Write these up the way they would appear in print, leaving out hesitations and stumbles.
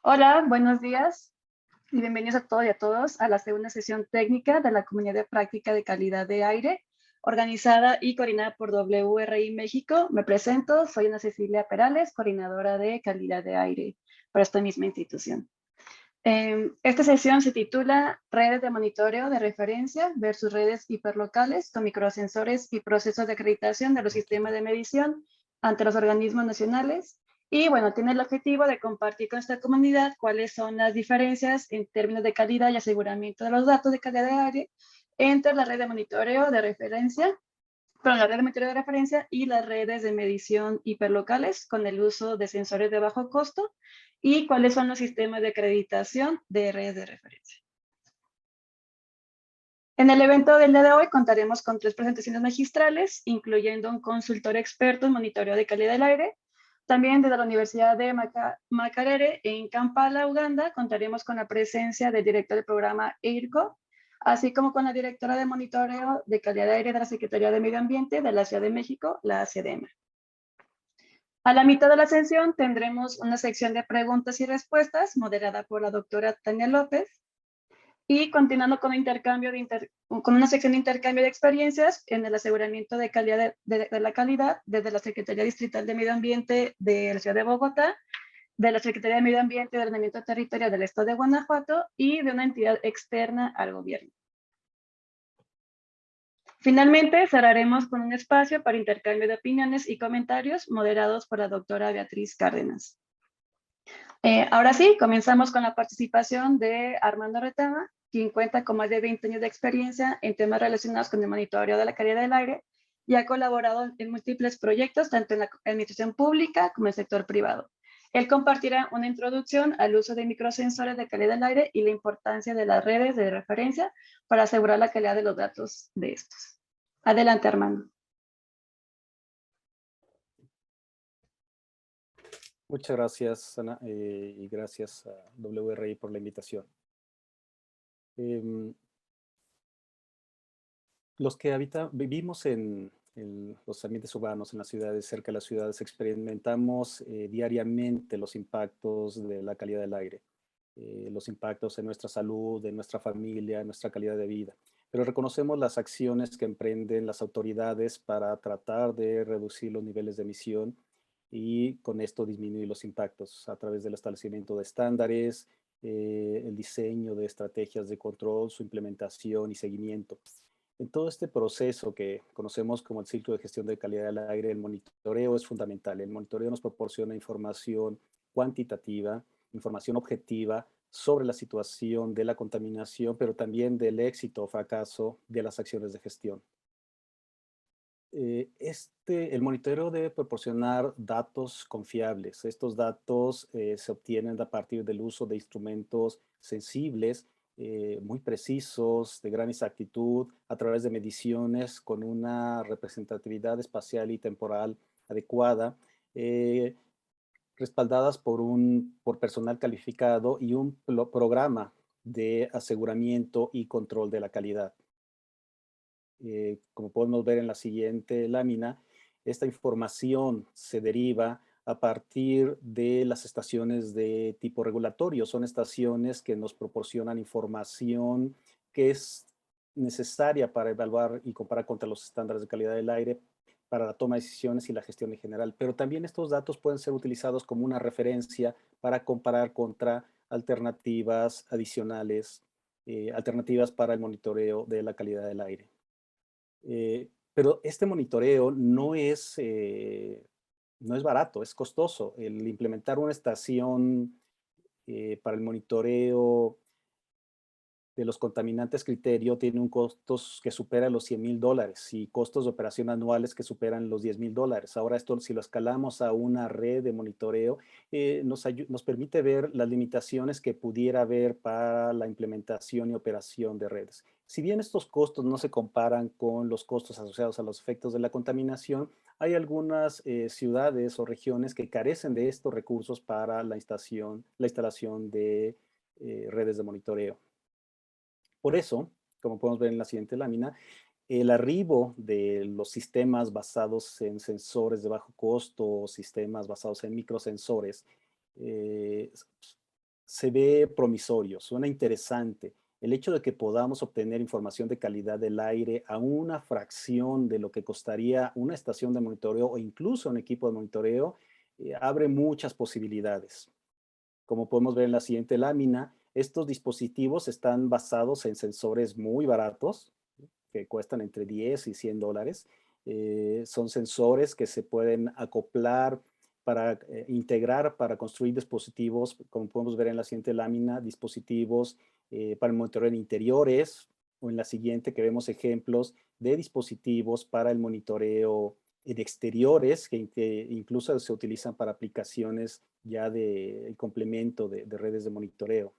Hola, buenos días y bienvenidos a todos y a todos a la segunda sesión técnica de la Comunidad de Práctica de Calidad de Aire, organizada y coordinada por WRI México. Me presento, soy Ana Cecilia Perales, coordinadora de Calidad de Aire para esta misma institución. Esta sesión se titula Redes de monitoreo de referencia versus redes hiperlocales con microsensores y procesos de acreditación de los sistemas de medición ante los organismos nacionales. Y bueno, tiene el objetivo de compartir con esta comunidad cuáles son las diferencias en términos de calidad y aseguramiento de los datos de calidad de aire entre la red de monitoreo de referencia, la red de monitoreo de referencia y las redes de medición hiperlocales con el uso de sensores de bajo costo y cuáles son los sistemas de acreditación de redes de referencia. En el evento del día de hoy contaremos con 3 presentaciones magistrales, incluyendo un consultor experto en monitoreo de calidad del aire. También desde la Universidad de Makerere en Kampala, Uganda, contaremos con la presencia del director del programa EIRCO, así como con la directora de monitoreo de calidad de aire de la Secretaría de Medio Ambiente de la Ciudad de México, la CDM. A la mitad de la sesión tendremos una sección de preguntas y respuestas moderada por la doctora Tania López. Y continuando con, con una sección de intercambio de experiencias en el aseguramiento de calidad de la calidad desde la Secretaría Distrital de Medio Ambiente de la Ciudad de Bogotá, de la Secretaría de Medio Ambiente y Ordenamiento Territorial del Estado de Guanajuato y de una entidad externa al gobierno. Finalmente, cerraremos con un espacio para intercambio de opiniones y comentarios moderados por la doctora Beatriz Cárdenas. Ahora sí, comenzamos con la participación de Armando Retama, quien cuenta con más de 20 años de experiencia en temas relacionados con el monitoreo de la calidad del aire y ha colaborado en múltiples proyectos, tanto en la administración pública como en el sector privado. Él compartirá una introducción al uso de microsensores de calidad del aire y la importancia de las redes de referencia para asegurar la calidad de los datos de estos. Adelante, Armando. Muchas gracias, Ana, y gracias a WRI por la invitación. Los que vivimos en los ambientes urbanos, en las ciudades, cerca de las ciudades, experimentamos diariamente los impactos de la calidad del aire, los impactos en nuestra salud, en nuestra familia, en nuestra calidad de vida. Pero reconocemos las acciones que emprenden las autoridades para tratar de reducir los niveles de emisión y con esto disminuir los impactos a través del establecimiento de estándares, el diseño de estrategias de control, su implementación y seguimiento. En todo este proceso que conocemos como el ciclo de gestión de calidad del aire, el monitoreo es fundamental. El monitoreo nos proporciona información cuantitativa, información objetiva sobre la situación de la contaminación, pero también del éxito o fracaso de las acciones de gestión. El monitoreo debe proporcionar datos confiables. Estos datos se obtienen a partir del uso de instrumentos sensibles, muy precisos, de gran exactitud, a través de mediciones con una representatividad espacial y temporal adecuada, respaldadas por personal calificado y un programa de aseguramiento y control de la calidad. Como podemos ver en la siguiente lámina, esta información se deriva a partir de las estaciones de tipo regulatorio. Son estaciones que nos proporcionan información que es necesaria para evaluar y comparar contra los estándares de calidad del aire para la toma de decisiones y la gestión en general. Pero también estos datos pueden ser utilizados como una referencia para comparar contra alternativas adicionales, alternativas para el monitoreo de la calidad del aire. Pero este monitoreo no es barato, es costoso. El implementar una estación para el monitoreo de los contaminantes criterio tiene un costo que supera los $100,000 y costos de operación anuales que superan los $10,000. Ahora esto, si lo escalamos a una red de monitoreo, nos permite ver las limitaciones que pudiera haber para la implementación y operación de redes. Si bien estos costos no se comparan con los costos asociados a los efectos de la contaminación, hay algunas ciudades o regiones que carecen de estos recursos para la instalación de redes de monitoreo. Por eso, como podemos ver en la siguiente lámina, el arribo de los sistemas basados en sensores de bajo costo, sistemas basados en microsensores, eh, se ve promisorio, suena interesante. El hecho de que podamos obtener información de calidad del aire a una fracción de lo que costaría una estación de monitoreo o incluso un equipo de monitoreo, abre muchas posibilidades. Como podemos ver en la siguiente lámina, estos dispositivos están basados en sensores muy baratos, que cuestan entre 10 y $100. Son sensores que se pueden acoplar para integrar, para construir dispositivos, como podemos ver en la siguiente lámina, dispositivos para el monitoreo en interiores, o en la siguiente que vemos ejemplos de dispositivos para el monitoreo en exteriores, que incluso se utilizan para aplicaciones ya de complemento de redes de monitoreo.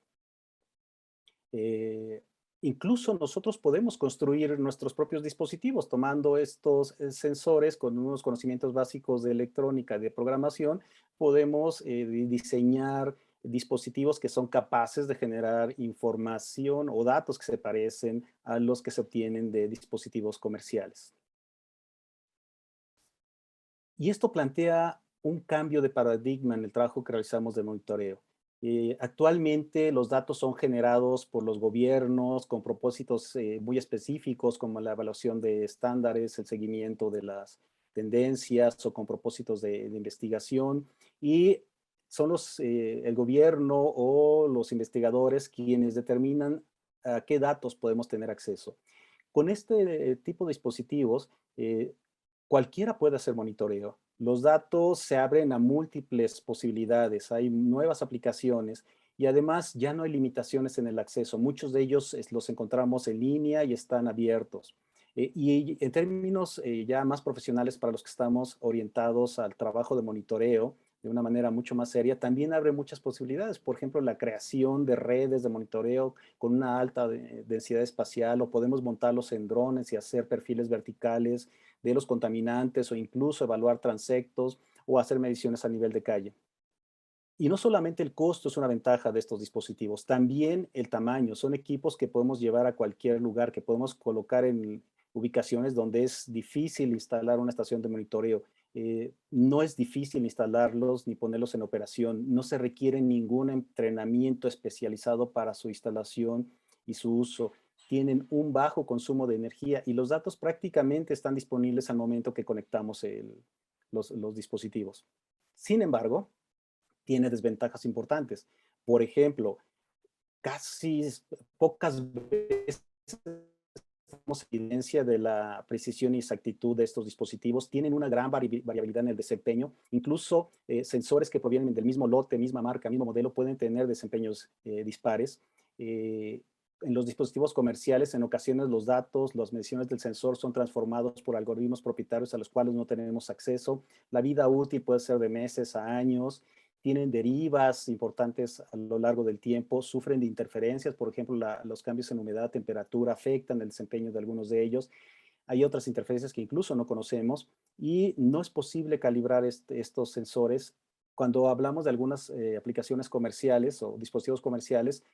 Eh, Incluso nosotros podemos construir nuestros propios dispositivos tomando estos sensores con unos conocimientos básicos de electrónica, de programación. Podemos diseñar dispositivos que son capaces de generar información o datos que se parecen a los que se obtienen de dispositivos comerciales. Y esto plantea un cambio de paradigma en el trabajo que realizamos de monitoreo. Actualmente los datos son generados por los gobiernos con propósitos muy específicos como la evaluación de estándares, el seguimiento de las tendencias o con propósitos de investigación, y son el gobierno o los investigadores quienes determinan a qué datos podemos tener acceso. Con este tipo de dispositivos, cualquiera puede hacer monitoreo. Los datos se abren a múltiples posibilidades, hay nuevas aplicaciones y además ya no hay limitaciones en el acceso. Muchos de ellos los encontramos en línea y están abiertos. Y en términos ya más profesionales para los que estamos orientados al trabajo de monitoreo de una manera mucho más seria, también abre muchas posibilidades. Por ejemplo, la creación de redes de monitoreo con una alta densidad espacial, o podemos montarlos en drones y hacer perfiles verticales de los contaminantes o incluso evaluar transectos o hacer mediciones a nivel de calle. Y no solamente el costo es una ventaja de estos dispositivos, también el tamaño. Son equipos que podemos llevar a cualquier lugar, que podemos colocar en ubicaciones donde es difícil instalar una estación de monitoreo. No es difícil instalarlos ni ponerlos en operación. No se requiere ningún entrenamiento especializado para su instalación y su uso. Tienen un bajo consumo de energía y los datos prácticamente están disponibles al momento que conectamos los dispositivos. Sin embargo, tiene desventajas importantes. Por ejemplo, casi pocas veces tenemos evidencia de la precisión y exactitud de estos dispositivos. Tienen una gran variabilidad en el desempeño. Incluso sensores que provienen del mismo lote, misma marca, mismo modelo, pueden tener desempeños dispares. En los dispositivos comerciales, en ocasiones los datos, las mediciones del sensor son transformados por algoritmos propietarios a los cuales no tenemos acceso. La vida útil puede ser de meses a años. Tienen derivas importantes a lo largo del tiempo, sufren de interferencias, por ejemplo, los cambios en humedad, temperatura afectan el desempeño de algunos de ellos. Hay otras interferencias que incluso no conocemos y no es posible calibrar estos sensores. Cuando hablamos de algunas aplicaciones comerciales o dispositivos comerciales,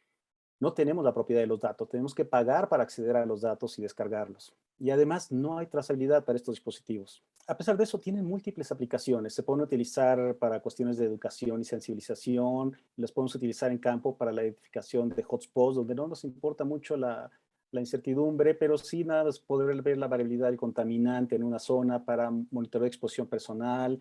no tenemos la propiedad de los datos, tenemos que pagar para acceder a los datos y descargarlos. Y además no hay trazabilidad para estos dispositivos. A pesar de eso, tienen múltiples aplicaciones. Se pueden utilizar para cuestiones de educación y sensibilización, los podemos utilizar en campo para la identificación de hotspots, donde no nos importa mucho la incertidumbre, pero sí nada más poder ver la variabilidad del contaminante en una zona para monitoreo de exposición personal,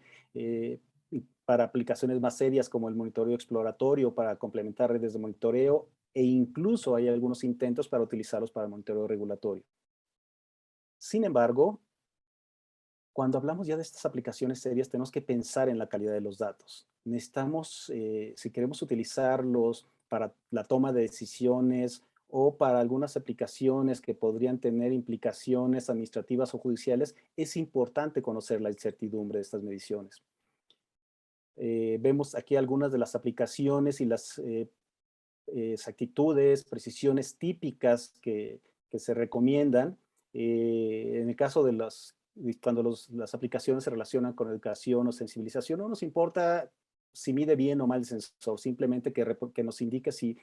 para aplicaciones más serias como el monitoreo exploratorio, para complementar redes de monitoreo, e incluso hay algunos intentos para utilizarlos para monitoreo regulatorio. Sin embargo, cuando hablamos ya de estas aplicaciones serias, tenemos que pensar en la calidad de los datos. Necesitamos, si queremos utilizarlos para la toma de decisiones o para algunas aplicaciones que podrían tener implicaciones administrativas o judiciales, es importante conocer la incertidumbre de estas mediciones. Vemos aquí algunas de las aplicaciones y las exactitudes, precisiones típicas que se recomiendan. En el caso de cuando las aplicaciones se relacionan con educación o sensibilización, no nos importa si mide bien o mal el sensor, simplemente que nos indique si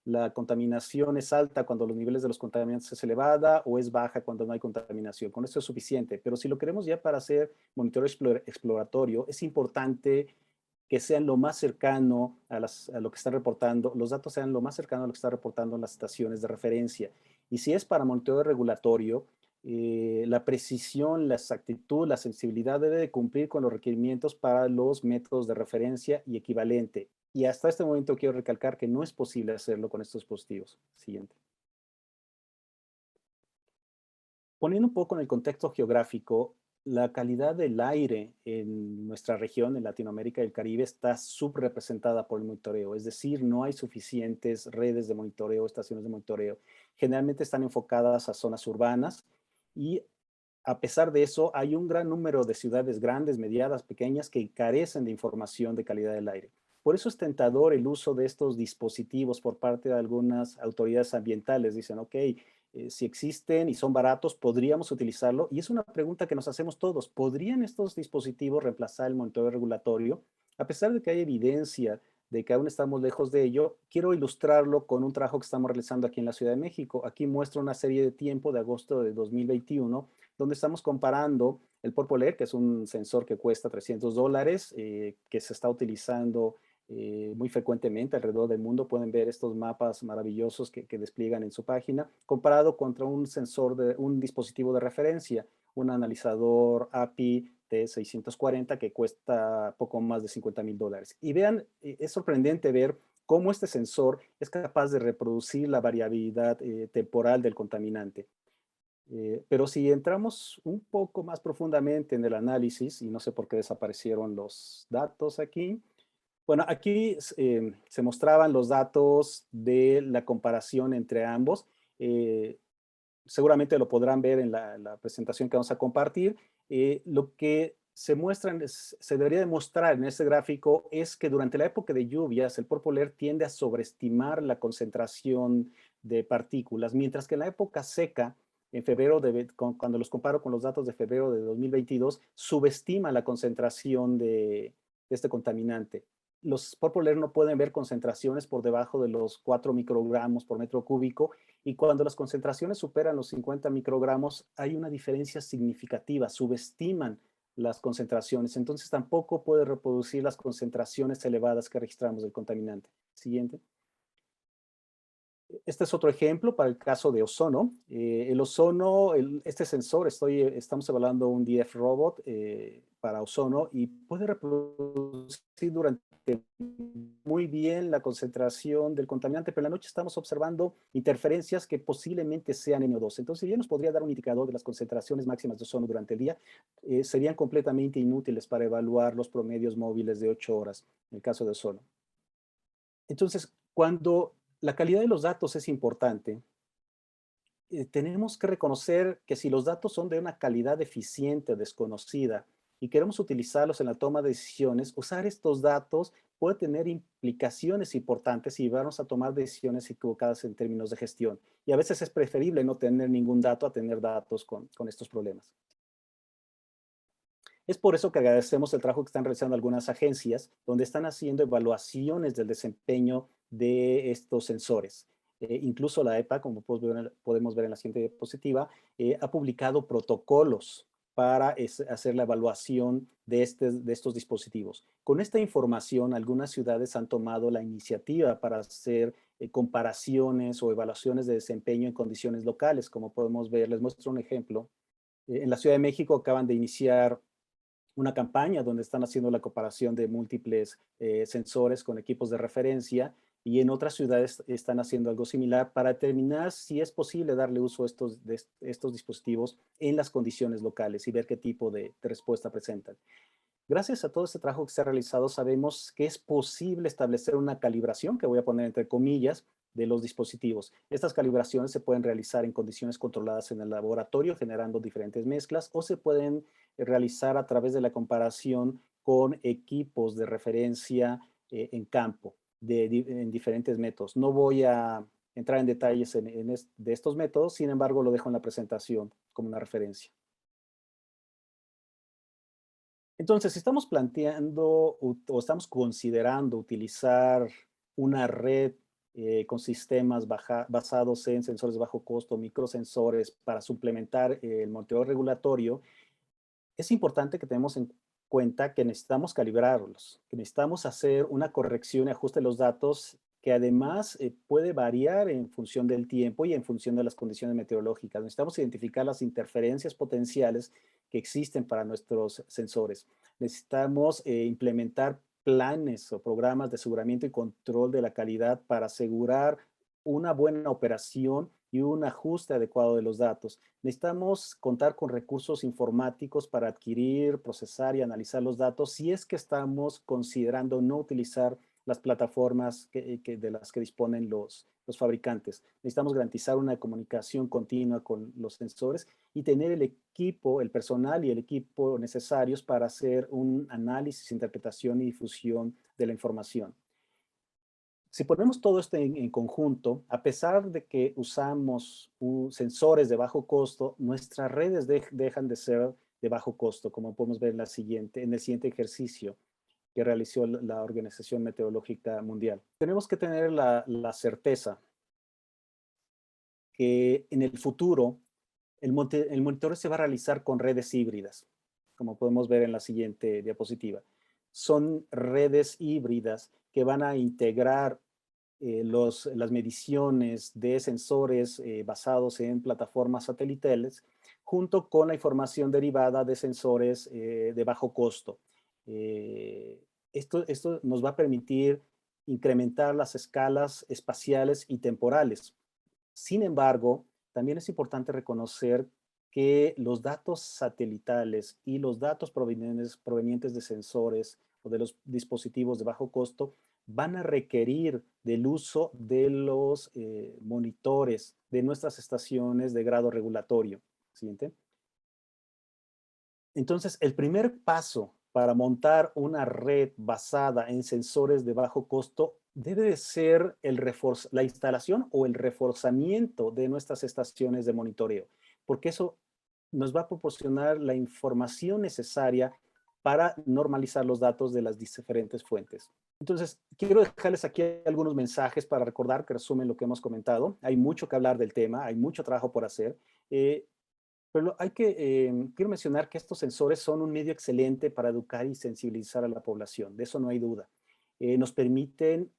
la contaminación es alta cuando los niveles de los contaminantes es elevada o es baja cuando no hay contaminación. Con esto es suficiente, pero si lo queremos ya para hacer monitoreo exploratorio, es importante que sean lo más cercano a lo que están reportando, los datos sean lo más cercano a lo que está reportando en las estaciones de referencia. Y si es para monitoreo regulatorio, la precisión, la exactitud, la sensibilidad debe de cumplir con los requerimientos para los métodos de referencia y equivalente. Y hasta este momento quiero recalcar que no es posible hacerlo con estos dispositivos. Siguiente. Poniendo un poco en el contexto geográfico, la calidad del aire en nuestra región, en Latinoamérica y el Caribe, está subrepresentada por el monitoreo. Es decir, no hay suficientes redes de monitoreo, estaciones de monitoreo. Generalmente están enfocadas a zonas urbanas y a pesar de eso, hay un gran número de ciudades grandes, medianas, pequeñas, que carecen de información de calidad del aire. Por eso es tentador el uso de estos dispositivos por parte de algunas autoridades ambientales. Dicen, ok, si existen y son baratos, podríamos utilizarlo. Y es una pregunta que nos hacemos todos. ¿Podrían estos dispositivos reemplazar el monitoreo regulatorio? A pesar de que hay evidencia de que aún estamos lejos de ello, quiero ilustrarlo con un trabajo que estamos realizando aquí en la Ciudad de México. Aquí muestro una serie de tiempo de agosto de 2021, donde estamos comparando el Purple Air, que es un sensor que cuesta $300, que se está utilizando muy frecuentemente alrededor del mundo. Pueden ver estos mapas maravillosos que despliegan en su página, comparado contra un sensor de un dispositivo de referencia, un analizador API T640 que cuesta poco más de $50,000. Y vean, es sorprendente ver cómo este sensor es capaz de reproducir la variabilidad temporal del contaminante. Pero si entramos un poco más profundamente en el análisis, y no sé por qué desaparecieron los datos aquí, bueno, aquí se mostraban los datos de la comparación entre ambos. Seguramente lo podrán ver en la presentación que vamos a compartir. Lo que se muestra, se debería demostrar en este gráfico es que durante la época de lluvias, el Purple Air tiende a sobreestimar la concentración de partículas, mientras que en la época seca, en febrero, cuando los comparo con los datos de febrero de 2022, subestima la concentración de este contaminante. Los Purple Air no pueden ver concentraciones por debajo de los 4 microgramos por metro cúbico, y cuando las concentraciones superan los 50 microgramos, hay una diferencia significativa, subestiman las concentraciones, entonces tampoco puede reproducir las concentraciones elevadas que registramos del contaminante. Siguiente. Este es otro ejemplo para el caso de ozono. El ozono, este sensor, estamos evaluando un DF robot para ozono y puede reproducir durante muy bien la concentración del contaminante, pero en la noche estamos observando interferencias que posiblemente sean NO2. Entonces, ya nos podría dar un indicador de las concentraciones máximas de ozono durante el día. Serían completamente inútiles para evaluar los promedios móviles de 8 horas en el caso de ozono. Entonces, cuando la calidad de los datos es importante, tenemos que reconocer que si los datos son de una calidad deficiente o desconocida y queremos utilizarlos en la toma de decisiones, usar estos datos puede tener implicaciones importantes y llevarnos a tomar decisiones equivocadas en términos de gestión. Y a veces es preferible no tener ningún dato a tener datos con estos problemas. Es por eso que agradecemos el trabajo que están realizando algunas agencias, donde están haciendo evaluaciones del desempeño de estos sensores. Incluso la EPA, como podemos ver en la siguiente diapositiva, ha publicado protocolos para hacer la evaluación de estos dispositivos. Con esta información, algunas ciudades han tomado la iniciativa para hacer comparaciones o evaluaciones de desempeño en condiciones locales. Como podemos ver, les muestro un ejemplo. En la Ciudad de México acaban de iniciar una campaña donde están haciendo la comparación de múltiples sensores con equipos de referencia, y en otras ciudades están haciendo algo similar para determinar si es posible darle uso a estos dispositivos en las condiciones locales y ver qué tipo de respuesta presentan. Gracias a todo este trabajo que se ha realizado, sabemos que es posible establecer una calibración, que voy a poner entre comillas, de los dispositivos. Estas calibraciones se pueden realizar en condiciones controladas en el laboratorio, generando diferentes mezclas, o se pueden realizar a través de la comparación con equipos de referencia en campo, en diferentes métodos. No voy a entrar en detalles de estos métodos, sin embargo, lo dejo en la presentación como una referencia. Entonces, si estamos planteando o estamos considerando utilizar una red con sistemas basados en sensores de bajo costo, microsensores, para suplementar el monitoreo regulatorio, es importante que tenemos en cuenta que necesitamos calibrarlos, que necesitamos hacer una corrección y ajuste de los datos que además puede variar en función del tiempo y en función de las condiciones meteorológicas. Necesitamos identificar las interferencias potenciales que existen para nuestros sensores. Necesitamos implementar planes o programas de aseguramiento y control de la calidad para asegurar una buena operación y un ajuste adecuado de los datos. Necesitamos contar con recursos informáticos para adquirir, procesar y analizar los datos si es que estamos considerando no utilizar las plataformas de las que disponen los fabricantes. Necesitamos garantizar una comunicación continua con los sensores y tener el equipo, el personal y el equipo necesarios para hacer un análisis, interpretación y difusión de la información. Si ponemos todo esto en conjunto, a pesar de que usamos sensores de bajo costo, nuestras redes dejan de ser de bajo costo, como podemos ver en el siguiente ejercicio que realizó la Organización Meteorológica Mundial. Tenemos que tener la certeza que en el futuro el monitoreo se va a realizar con redes híbridas, como podemos ver en la siguiente diapositiva. Son redes híbridas que van a integrar las mediciones de sensores basados en plataformas satelitales junto con la información derivada de sensores de bajo costo. Esto nos va a permitir incrementar las escalas espaciales y temporales. Sin embargo, también es importante reconocer que los datos satelitales y los datos provenientes de sensores o de los dispositivos de bajo costo van a requerir del uso de los monitores de nuestras estaciones de grado regulatorio. Siguiente. Entonces, el primer paso para montar una red basada en sensores de bajo costo debe de ser la instalación o el reforzamiento de nuestras estaciones de monitoreo, porque eso nos va a proporcionar la información necesaria para normalizar los datos de las diferentes fuentes. Entonces, quiero dejarles aquí algunos mensajes para recordar que resumen lo que hemos comentado. Hay mucho que hablar del tema, hay mucho trabajo por hacer. Pero quiero mencionar que estos sensores son un medio excelente para educar y sensibilizar a la población, de eso no hay duda. Nos permiten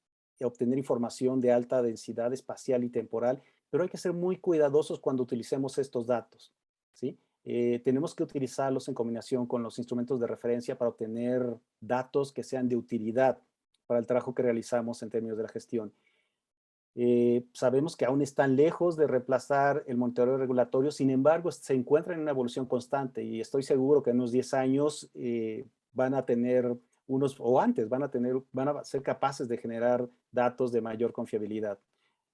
obtener información de alta densidad espacial y temporal, pero hay que ser muy cuidadosos cuando utilicemos estos datos, ¿sí? Tenemos que utilizarlos en combinación con los instrumentos de referencia para obtener datos que sean de utilidad para el trabajo que realizamos en términos de la gestión. Sabemos que aún están lejos de reemplazar el monitoreo regulatorio, sin embargo, se encuentran en una evolución constante y estoy seguro que en unos 10 años van a tener o antes van a ser capaces de generar datos de mayor confiabilidad.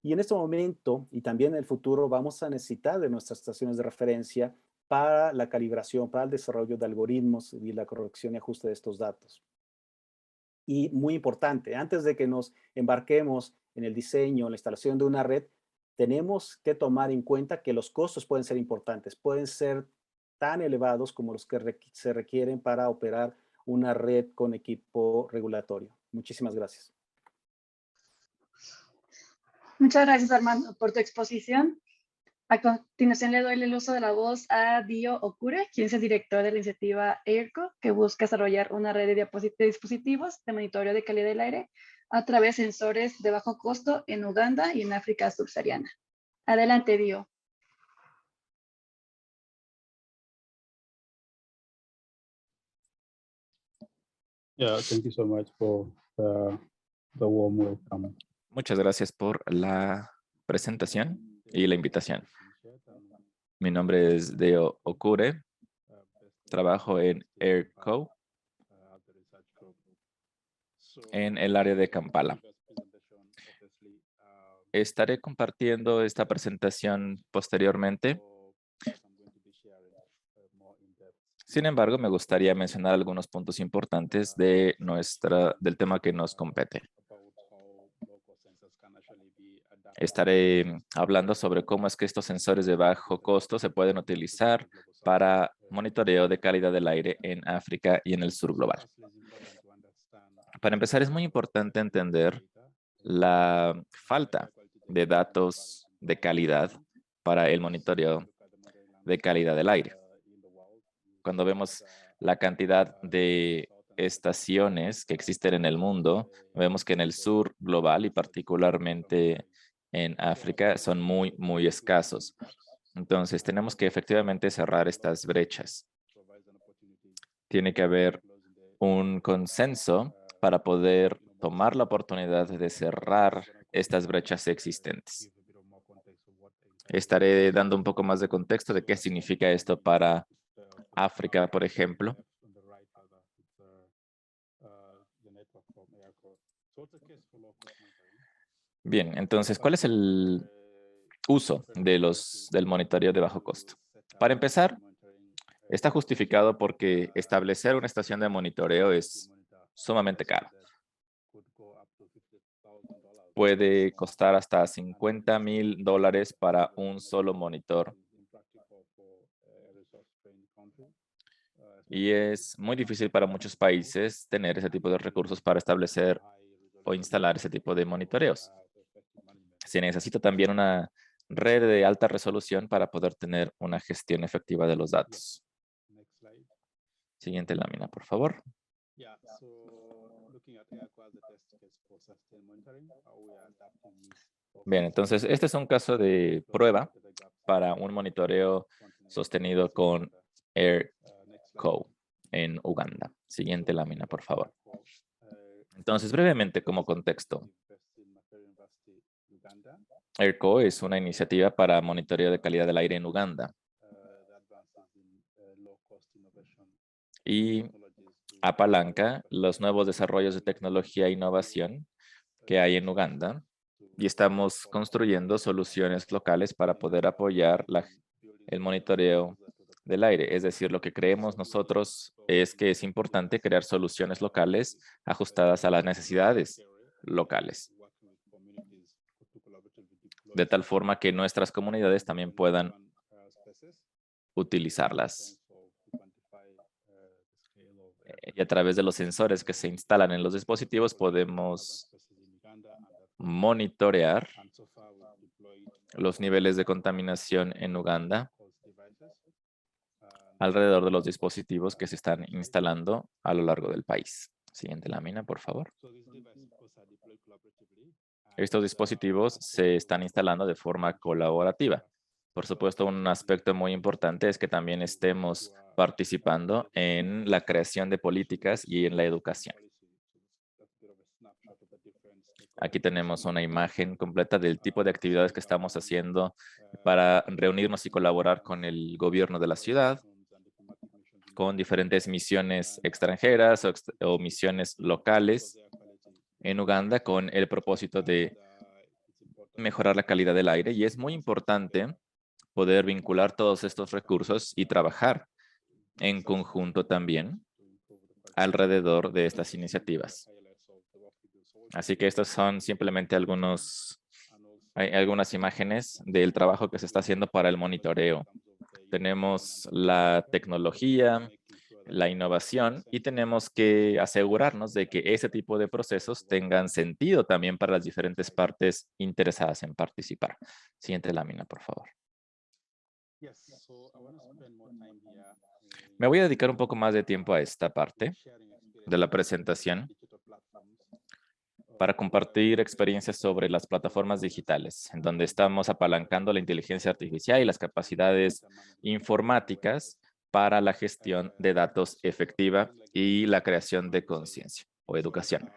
Y en este momento, y también en el futuro, vamos a necesitar de nuestras estaciones de referencia para la calibración, para el desarrollo de algoritmos y la corrección y ajuste de estos datos. Y muy importante, antes de que nos embarquemos en el diseño, en la instalación de una red, tenemos que tomar en cuenta que los costos pueden ser importantes, pueden ser tan elevados como los que se requieren para operar una red con equipo regulatorio. Muchísimas gracias. Muchas gracias, Armando, por tu exposición. A continuación le doy el uso de la voz a Dio Okure, quien es el director de la iniciativa AIRCO, que busca desarrollar una red de dispositivos de monitoreo de calidad del aire a través de sensores de bajo costo en Uganda y en África subsahariana. Adelante, Dio. Yeah, thank you so much for the warm welcome. Muchas gracias por la presentación y la invitación. Mi nombre es Deo Okure. Trabajo en AIRCO en el área de Kampala. Estaré compartiendo esta presentación posteriormente. Sin embargo, me gustaría mencionar algunos puntos importantes del tema que nos compete. Estaré hablando sobre cómo es que estos sensores de bajo costo se pueden utilizar para monitoreo de calidad del aire en África y en el sur global. Para empezar, es muy importante entender la falta de datos de calidad para el monitoreo de calidad del aire. Cuando vemos la cantidad de estaciones que existen en el mundo, vemos que en el sur global y particularmente en África son muy escasos. Entonces, tenemos que efectivamente cerrar estas brechas. Tiene que haber un consenso para poder tomar la oportunidad de cerrar estas brechas existentes. Estaré dando un poco más de contexto de qué significa esto para África, por ejemplo. Bien, entonces, ¿cuál es el uso del monitoreo de bajo costo? Para empezar, está justificado porque establecer una estación de monitoreo es sumamente caro. Puede costar hasta $50,000 para un solo monitor. Y es muy difícil para muchos países tener ese tipo de recursos para establecer o instalar ese tipo de monitoreos. Se necesita también una red de alta resolución para poder tener una gestión efectiva de los datos. Siguiente lámina, por favor. Bien, entonces este es un caso de prueba para un monitoreo sostenido con AirCo en Uganda. Siguiente lámina, por favor. Entonces, brevemente como contexto, AirCo es una iniciativa para monitoreo de calidad del aire en Uganda y apalanca los nuevos desarrollos de tecnología e innovación que hay en Uganda y estamos construyendo soluciones locales para poder apoyar el monitoreo del aire. Es decir, lo que creemos nosotros es que es importante crear soluciones locales ajustadas a las necesidades locales, de tal forma que nuestras comunidades también puedan utilizarlas. Y a través de los sensores que se instalan en los dispositivos podemos monitorear los niveles de contaminación en Uganda alrededor de los dispositivos que se están instalando a lo largo del país. Siguiente lámina, por favor. Estos dispositivos se están instalando de forma colaborativa. Por supuesto, un aspecto muy importante es que también estemos participando en la creación de políticas y en la educación. Aquí tenemos una imagen completa del tipo de actividades que estamos haciendo para reunirnos y colaborar con el gobierno de la ciudad, con diferentes misiones extranjeras o misiones locales en Uganda con el propósito de mejorar la calidad del aire. Y es muy importante poder vincular todos estos recursos y trabajar en conjunto también alrededor de estas iniciativas. Así que estos son simplemente algunas imágenes del trabajo que se está haciendo para el monitoreo. Tenemos la tecnología, la innovación y tenemos que asegurarnos de que ese tipo de procesos tengan sentido también para las diferentes partes interesadas en participar. Siguiente lámina, por favor. Me voy a dedicar un poco más de tiempo a esta parte de la presentación para compartir experiencias sobre las plataformas digitales, en donde estamos apalancando la inteligencia artificial y las capacidades informáticas para la gestión de datos efectiva y la creación de conciencia o educación.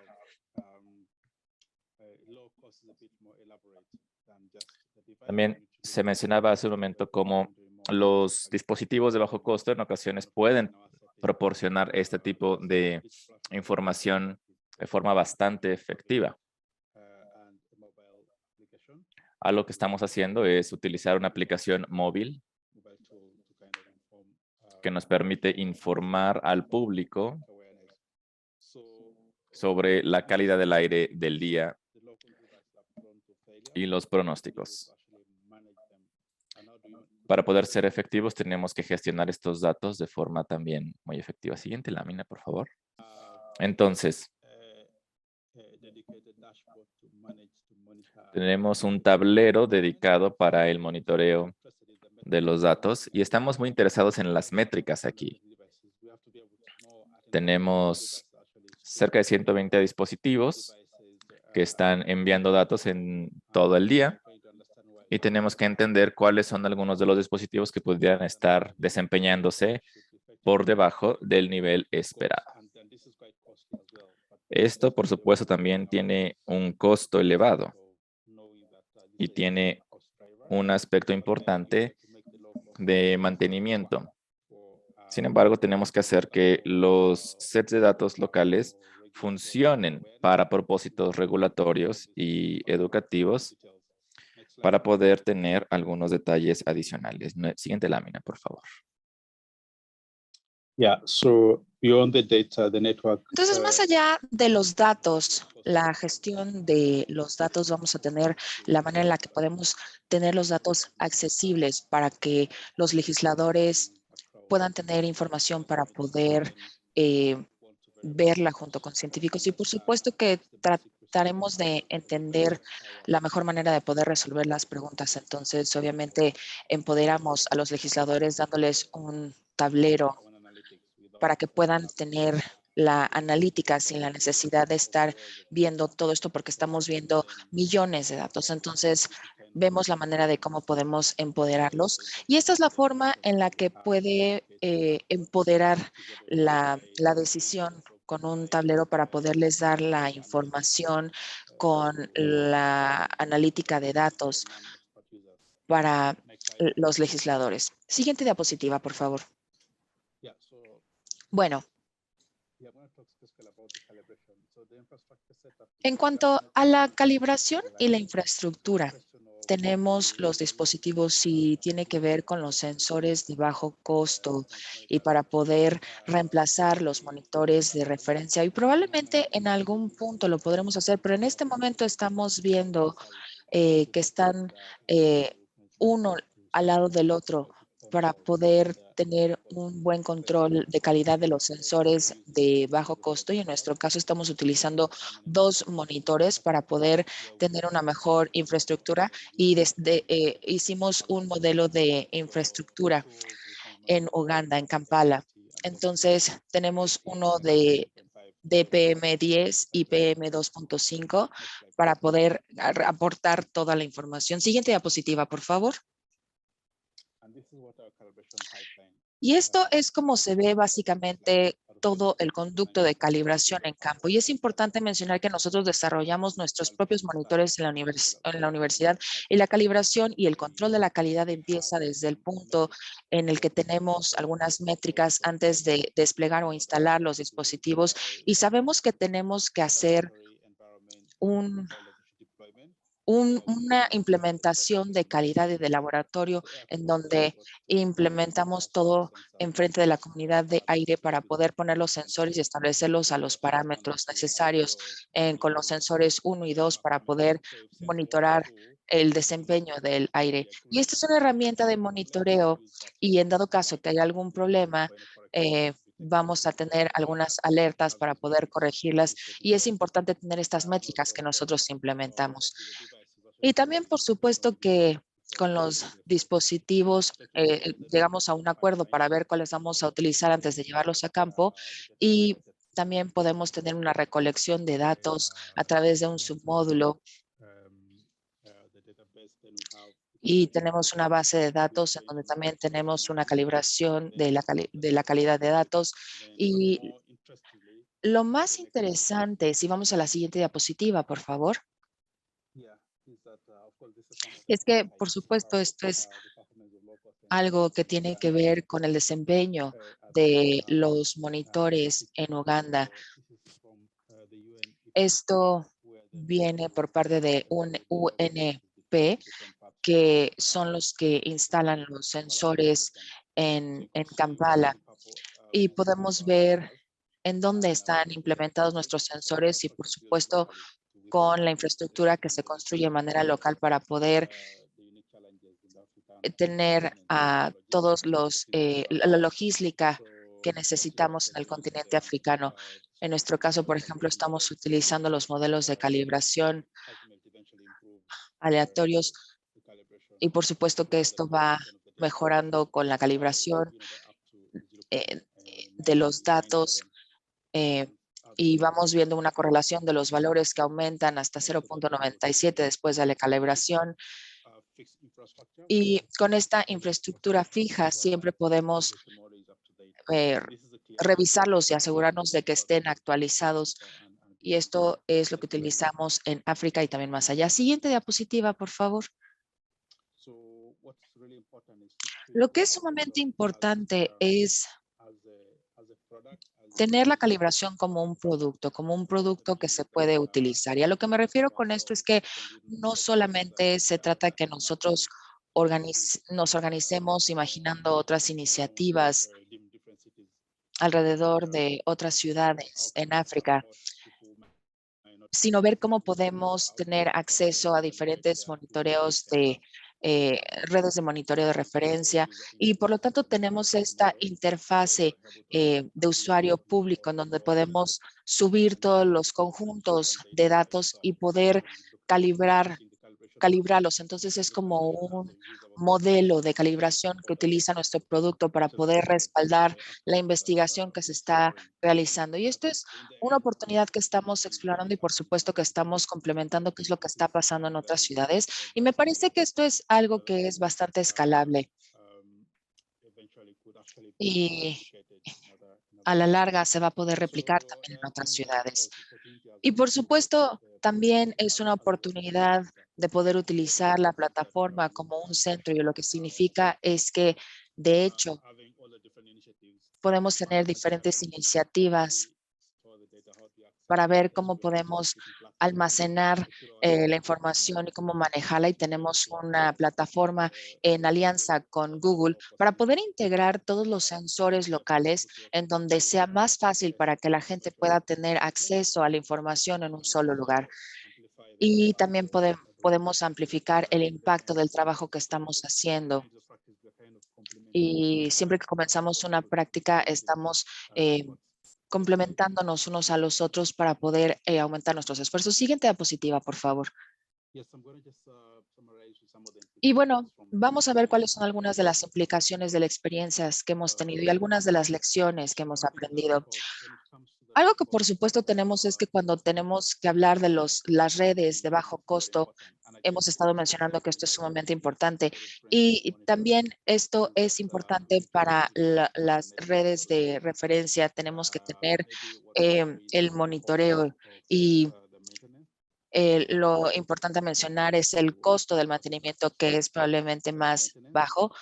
También se mencionaba hace un momento cómo los dispositivos de bajo costo en ocasiones pueden proporcionar este tipo de información de forma bastante efectiva. Algo que estamos haciendo es utilizar una aplicación móvil que nos permite informar al público sobre la calidad del aire del día y los pronósticos. Para poder ser efectivos, tenemos que gestionar estos datos de forma también muy efectiva. Siguiente lámina, por favor. Entonces, Tenemos un tablero dedicado para el monitoreo de los datos y estamos muy interesados en las métricas aquí. Tenemos cerca de 120 dispositivos que están enviando datos en todo el día y tenemos que entender cuáles son algunos de los dispositivos que pudieran estar desempeñándose por debajo del nivel esperado. Esto, por supuesto, también tiene un costo elevado y tiene un aspecto importante de mantenimiento. Sin embargo, tenemos que hacer que los sets de datos locales funcionen para propósitos regulatorios y educativos para poder tener algunos detalles adicionales. Siguiente lámina, por favor. Yeah, so beyond the data, the network. Entonces, más allá de los datos, la gestión de los datos, vamos a tener la manera en la que podemos tener los datos accesibles para que los legisladores puedan tener información para poder verla junto con científicos. Y por supuesto que trataremos de entender la mejor manera de poder resolver las preguntas. Entonces, obviamente, empoderamos a los legisladores dándoles un tablero para que puedan tener la analítica sin la necesidad de estar viendo todo esto porque estamos viendo millones de datos. Entonces, vemos la manera de cómo podemos empoderarlos. Y esta es la forma en la que puede empoderar la decisión con un tablero para poderles dar la información con la analítica de datos para los legisladores. Siguiente diapositiva, por favor. Bueno, en cuanto a la calibración y la infraestructura, tenemos los dispositivos y tiene que ver con los sensores de bajo costo y para poder reemplazar los monitores de referencia. Y probablemente en algún punto lo podremos hacer, pero en este momento estamos viendo que están uno al lado del otro para poder tener un buen control de calidad de los sensores de bajo costo y en nuestro caso estamos utilizando 2 monitores para poder tener una mejor infraestructura y hicimos un modelo de infraestructura en Uganda, en Kampala. Entonces tenemos uno de PM10 y PM2.5 para poder aportar toda la información. Siguiente diapositiva, por favor. Y esto es como se ve básicamente todo el conducto de calibración en campo. Y es importante mencionar que nosotros desarrollamos nuestros propios monitores en la universidad y la calibración y el control de la calidad empieza desde el punto en el que tenemos algunas métricas antes de desplegar o instalar los dispositivos y sabemos que tenemos que hacer una implementación de calidad y de laboratorio en donde implementamos todo enfrente de la comunidad de aire para poder poner los sensores y establecerlos a los parámetros necesarios con los sensores 1 y 2 para poder monitorar el desempeño del aire. Y esta es una herramienta de monitoreo y en dado caso que haya algún problema, vamos a tener algunas alertas para poder corregirlas y es importante tener estas métricas que nosotros implementamos. Y también, por supuesto, que con los dispositivos llegamos a un acuerdo para ver cuáles vamos a utilizar antes de llevarlos a campo y también podemos tener una recolección de datos a través de un submódulo y tenemos una base de datos en donde también tenemos una calibración de la calidad de datos. Y lo más interesante, si vamos a la siguiente diapositiva, por favor, es que, por supuesto, esto es algo que tiene que ver con el desempeño de los monitores en Uganda. Esto viene por parte de un UNP, que son los que instalan los sensores en Kampala. Y podemos ver en dónde están implementados nuestros sensores y, por supuesto, con la infraestructura que se construye de manera local para poder tener a todos la logística que necesitamos en el continente africano. En nuestro caso, por ejemplo, estamos utilizando los modelos de calibración aleatorios y por supuesto que esto va mejorando con la calibración de los datos y vamos viendo una correlación de los valores que aumentan hasta 0.97 después de la calibración. Y con esta infraestructura fija siempre podemos revisarlos y asegurarnos de que estén actualizados. Y esto es lo que utilizamos en África y también más allá. Siguiente diapositiva, por favor. Lo que es sumamente importante es tener la calibración como un producto que se puede utilizar. Y a lo que me refiero con esto es que no solamente se trata de que nosotros nos organicemos imaginando otras iniciativas alrededor de otras ciudades en África, sino ver cómo podemos tener acceso a diferentes monitoreos de redes de monitoreo de referencia y por lo tanto tenemos esta interfase de usuario público en donde podemos subir todos los conjuntos de datos y poder calibrarlos. Entonces es como un modelo de calibración que utiliza nuestro producto para poder respaldar la investigación que se está realizando. Y esto es una oportunidad que estamos explorando y por supuesto que estamos complementando qué es lo que está pasando en otras ciudades. Y me parece que esto es algo que es bastante escalable. Y a la larga se va a poder replicar también en otras ciudades. Y por supuesto, también es una oportunidad de poder utilizar la plataforma como un centro y lo que significa es que, de hecho, podemos tener diferentes iniciativas para ver cómo podemos almacenar la información y cómo manejarla. Y tenemos una plataforma en alianza con Google para poder integrar todos los sensores locales en donde sea más fácil para que la gente pueda tener acceso a la información en un solo lugar. Y también podemos amplificar el impacto del trabajo que estamos haciendo. Y siempre que comenzamos una práctica, estamos complementándonos unos a los otros para poder aumentar nuestros esfuerzos. Siguiente diapositiva, por favor. Y bueno, vamos a ver cuáles son algunas de las implicaciones de las experiencias que hemos tenido y algunas de las lecciones que hemos aprendido. Algo que por supuesto tenemos es que cuando tenemos que hablar de las redes de bajo costo, hemos estado mencionando que esto es sumamente importante y también esto es importante para las redes de referencia. Tenemos que tener el monitoreo y lo importante a mencionar es el costo del mantenimiento que es probablemente más bajo,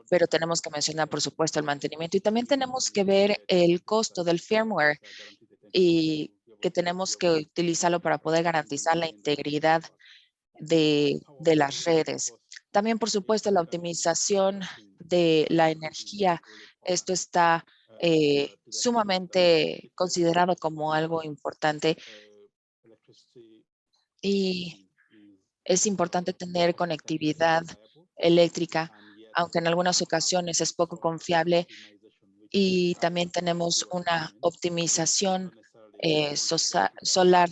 pero tenemos que mencionar por supuesto el mantenimiento y también tenemos que ver el costo del firmware y que tenemos que utilizarlo para poder garantizar la integridad de las redes. También, por supuesto, la optimización de la energía. Esto está sumamente considerado como algo importante y es importante tener conectividad eléctrica, aunque en algunas ocasiones es poco confiable. Y también tenemos una optimización solar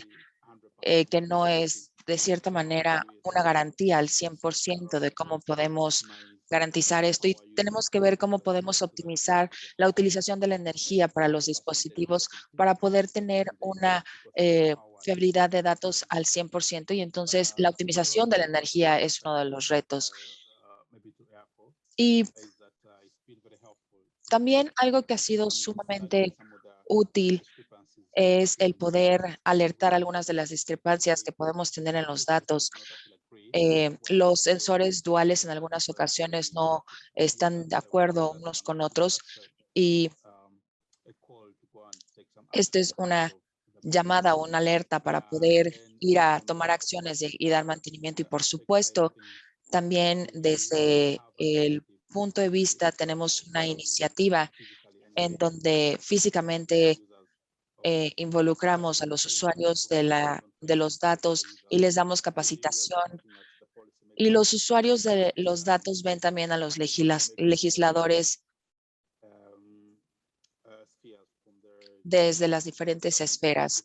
que no es de cierta manera una garantía al 100% de cómo podemos garantizar esto y tenemos que ver cómo podemos optimizar la utilización de la energía para los dispositivos para poder tener una fiabilidad de datos al 100% y entonces la optimización de la energía es uno de los retos. Y también algo que ha sido sumamente útil es el poder alertar algunas de las discrepancias que podemos tener en los datos. Los sensores duales en algunas ocasiones no están de acuerdo unos con otros y esta es una llamada o una alerta para poder ir a tomar acciones y dar mantenimiento. Y por supuesto, también desde el punto de vista tenemos una iniciativa en donde físicamente involucramos a los usuarios de los datos y les damos capacitación. Y los usuarios de los datos ven también a los legisladores desde las diferentes esferas,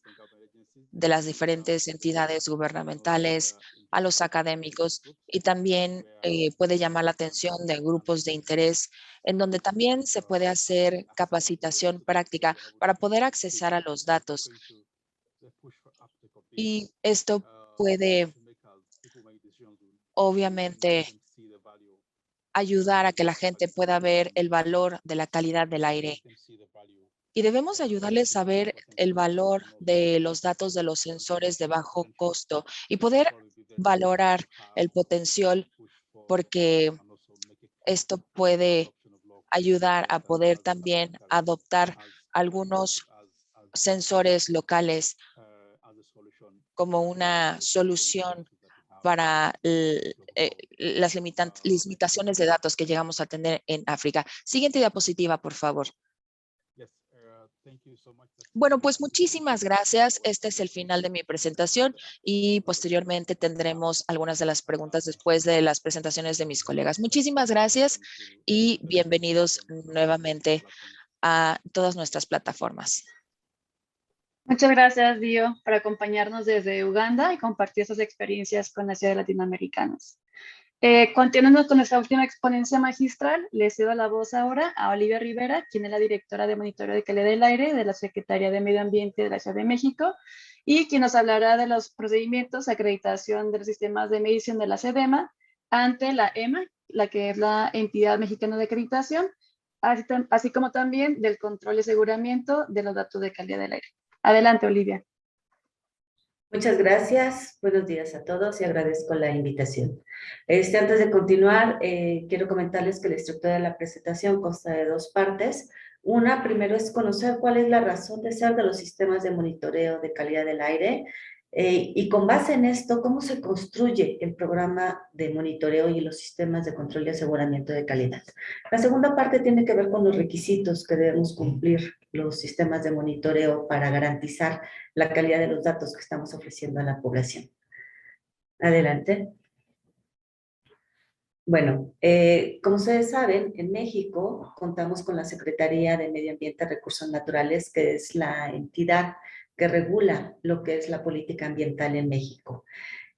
de las diferentes entidades gubernamentales a los académicos, y también puede llamar la atención de grupos de interés, en donde también se puede hacer capacitación práctica para poder accesar a los datos. Y esto puede obviamente ayudar a que la gente pueda ver el valor de la calidad del aire. Y debemos ayudarles a ver el valor de los datos de los sensores de bajo costo y poder valorar el potencial, porque esto puede ayudar a poder también adoptar algunos sensores locales como una solución para las limitaciones de datos que llegamos a tener en África. Siguiente diapositiva, por favor. Bueno, pues muchísimas gracias. Este es el final de mi presentación y posteriormente tendremos algunas de las preguntas después de las presentaciones de mis colegas. Muchísimas gracias y bienvenidos nuevamente a todas nuestras plataformas. Muchas gracias, Dio, por acompañarnos desde Uganda y compartir sus experiencias con las ciudades latinoamericanas. Continuando con nuestra última exponencia magistral, le cedo la voz ahora a Olivia Rivera, quien es la directora de Monitoreo de Calidad del Aire de la Secretaría de Medio Ambiente de la Ciudad de México y quien nos hablará de los procedimientos de acreditación de los sistemas de medición de la SEDEMA ante la EMA, la que es la Entidad Mexicana de Acreditación, así como también del control y aseguramiento de los datos de calidad del aire. Adelante, Olivia. Muchas gracias, buenos días a todos y agradezco la invitación. Antes de continuar, quiero comentarles que la estructura de la presentación consta de dos partes. Una, primero es conocer cuál es la razón de ser de los sistemas de monitoreo de calidad del aire y con base en esto, cómo se construye el programa de monitoreo y los sistemas de control y aseguramiento de calidad. La segunda parte tiene que ver con los requisitos que debemos cumplir los sistemas de monitoreo para garantizar la calidad de los datos que estamos ofreciendo a la población. Adelante. Bueno, como ustedes saben, en México contamos con la Secretaría de Medio Ambiente y Recursos Naturales, que es la entidad que regula lo que es la política ambiental en México.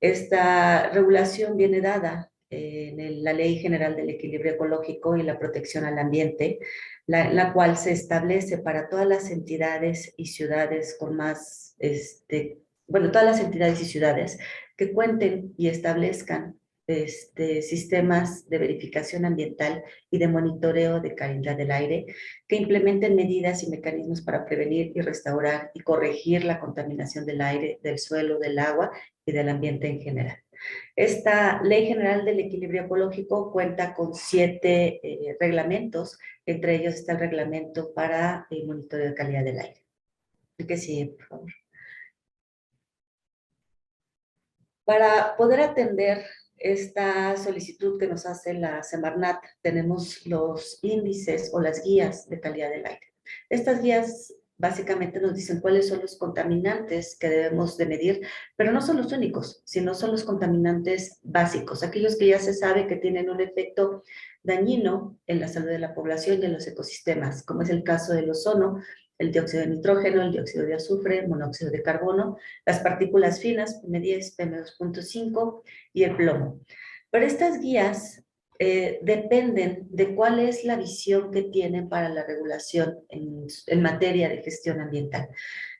Esta regulación viene dada en la Ley General del Equilibrio Ecológico y la Protección al Ambiente, la cual se establece para todas las entidades y ciudades con más, todas las entidades y ciudades que cuenten y establezcan sistemas de verificación ambiental y de monitoreo de calidad del aire, que implementen medidas y mecanismos para prevenir y restaurar y corregir la contaminación del aire, del suelo, del agua y del ambiente en general. Esta Ley General del Equilibrio Ecológico cuenta con 7 reglamentos, entre ellos está el reglamento para el monitoreo de calidad del aire. El que sigue, por favor. Para poder atender esta solicitud que nos hace la Semarnat, tenemos los índices o las guías de calidad del aire. Estas guías básicamente nos dicen cuáles son los contaminantes que debemos de medir, pero no son los únicos, sino son los contaminantes básicos, aquellos que ya se sabe que tienen un efecto dañino en la salud de la población y en los ecosistemas, como es el caso del ozono, el dióxido de nitrógeno, el dióxido de azufre, el monóxido de carbono, las partículas finas, PM10, PM2.5 y el plomo. Pero estas guías dependen de cuál es la visión que tienen para la regulación en materia de gestión ambiental.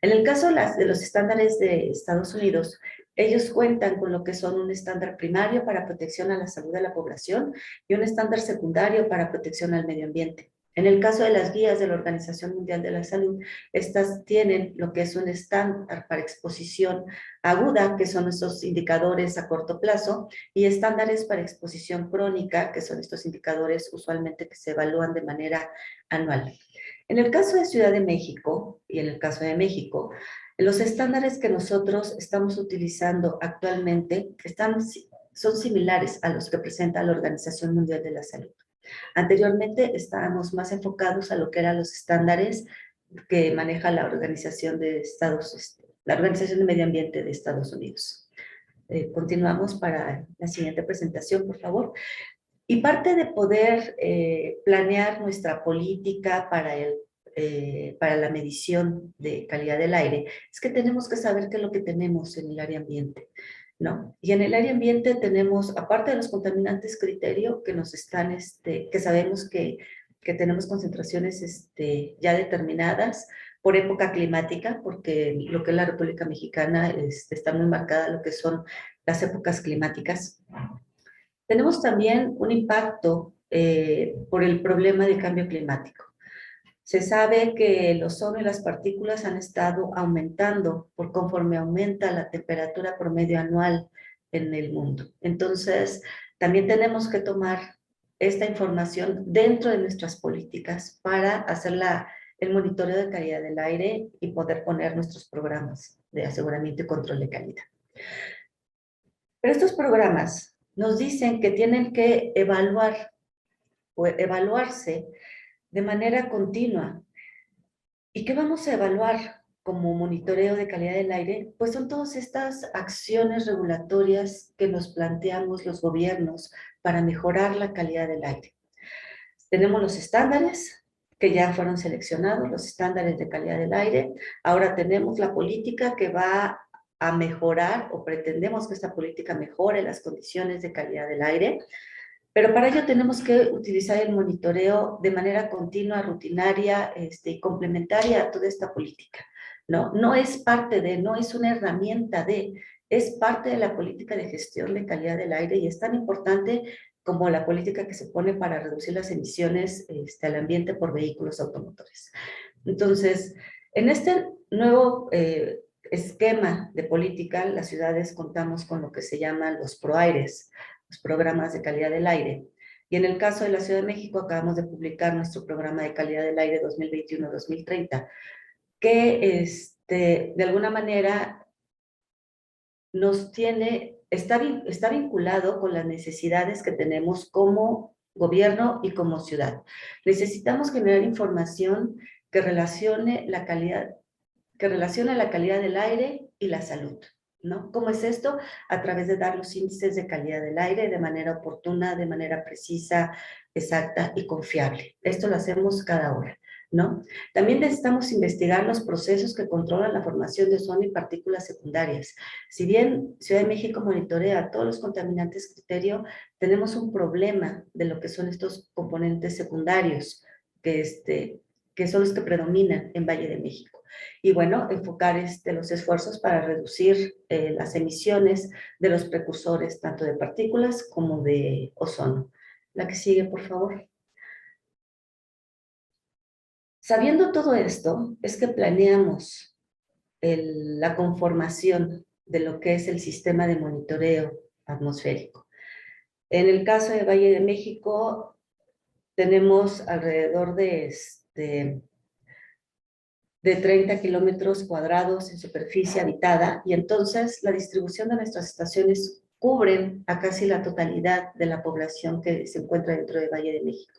En el caso de los estándares de Estados Unidos, ellos cuentan con lo que son un estándar primario para protección a la salud de la población y un estándar secundario para protección al medio ambiente. En el caso de las guías de la Organización Mundial de la Salud, estas tienen lo que es un estándar para exposición aguda, que son estos indicadores a corto plazo, y estándares para exposición crónica, que son estos indicadores usualmente que se evalúan de manera anual. En el caso de Ciudad de México y en el caso de México, los estándares que nosotros estamos utilizando actualmente son similares a los que presenta la Organización Mundial de la Salud. Anteriormente estábamos más enfocados a lo que eran los estándares que maneja la Organización de Medio Ambiente de Estados Unidos. Continuamos para la siguiente presentación, por favor. Y parte de poder planear nuestra política para para la medición de calidad del aire es que tenemos que saber qué es lo que tenemos en el área ambiente, ¿no? Y en el área ambiente tenemos, aparte de los contaminantes criterio, que nos están, que sabemos que tenemos concentraciones ya determinadas por época climática, porque lo que es la República Mexicana está muy marcada lo que son las épocas climáticas. Tenemos también un impacto por el problema de cambio climático. Se sabe que el ozono y las partículas han estado aumentando por conforme aumenta la temperatura promedio anual en el mundo. Entonces, también tenemos que tomar esta información dentro de nuestras políticas para hacer el monitoreo de calidad del aire y poder poner nuestros programas de aseguramiento y control de calidad. Pero estos programas nos dicen que tienen que evaluar o evaluarse de manera continua. ¿Y qué vamos a evaluar como monitoreo de calidad del aire? Pues son todas estas acciones regulatorias que nos planteamos los gobiernos para mejorar la calidad del aire. Tenemos los estándares que ya fueron seleccionados, los estándares de calidad del aire. Ahora tenemos la política que va a mejorar, o pretendemos que esta política mejore las condiciones de calidad del aire. Pero para ello tenemos que utilizar el monitoreo de manera continua, rutinaria y complementaria a toda esta política, ¿no? No es parte de, no es una herramienta de, es parte de la política de gestión de calidad del aire y es tan importante como la política que se pone para reducir las emisiones al ambiente por vehículos automotores. Entonces, en este nuevo esquema de política, las ciudades contamos con lo que se llaman los ProAires, los programas de calidad del aire. Y en el caso de la Ciudad de México, acabamos de publicar nuestro programa de calidad del aire 2021-2030, que de alguna manera nos tiene, está vinculado con las necesidades que tenemos como gobierno y como ciudad. Necesitamos generar información que relacione la calidad del aire y la salud, ¿no? ¿Cómo es esto? A través de dar los índices de calidad del aire de manera oportuna, de manera precisa, exacta y confiable. Esto lo hacemos cada hora, ¿no? También necesitamos investigar los procesos que controlan la formación de ozono y partículas secundarias. Si bien Ciudad de México monitorea todos los contaminantes criterio, tenemos un problema de lo que son estos componentes secundarios que son los que predominan en Valle de México. Y bueno, enfocar los esfuerzos para reducir las emisiones de los precursores, tanto de partículas como de ozono. La que sigue, por favor. Sabiendo todo esto, es que planeamos la conformación de lo que es el sistema de monitoreo atmosférico. En el caso de Valle de México, tenemos alrededor de 30 kilómetros cuadrados en superficie habitada, y entonces la distribución de nuestras estaciones cubren a casi la totalidad de la población que se encuentra dentro de Valle de México.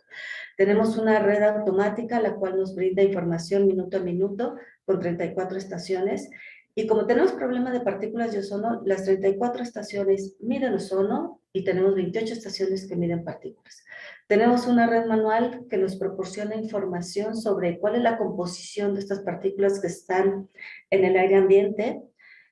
Tenemos una red automática, la cual nos brinda información minuto a minuto, con 34 estaciones, y como tenemos problemas de partículas de ozono, las 34 estaciones miden ozono y tenemos 28 estaciones que miden partículas. Tenemos una red manual que nos proporciona información sobre cuál es la composición de estas partículas que están en el aire ambiente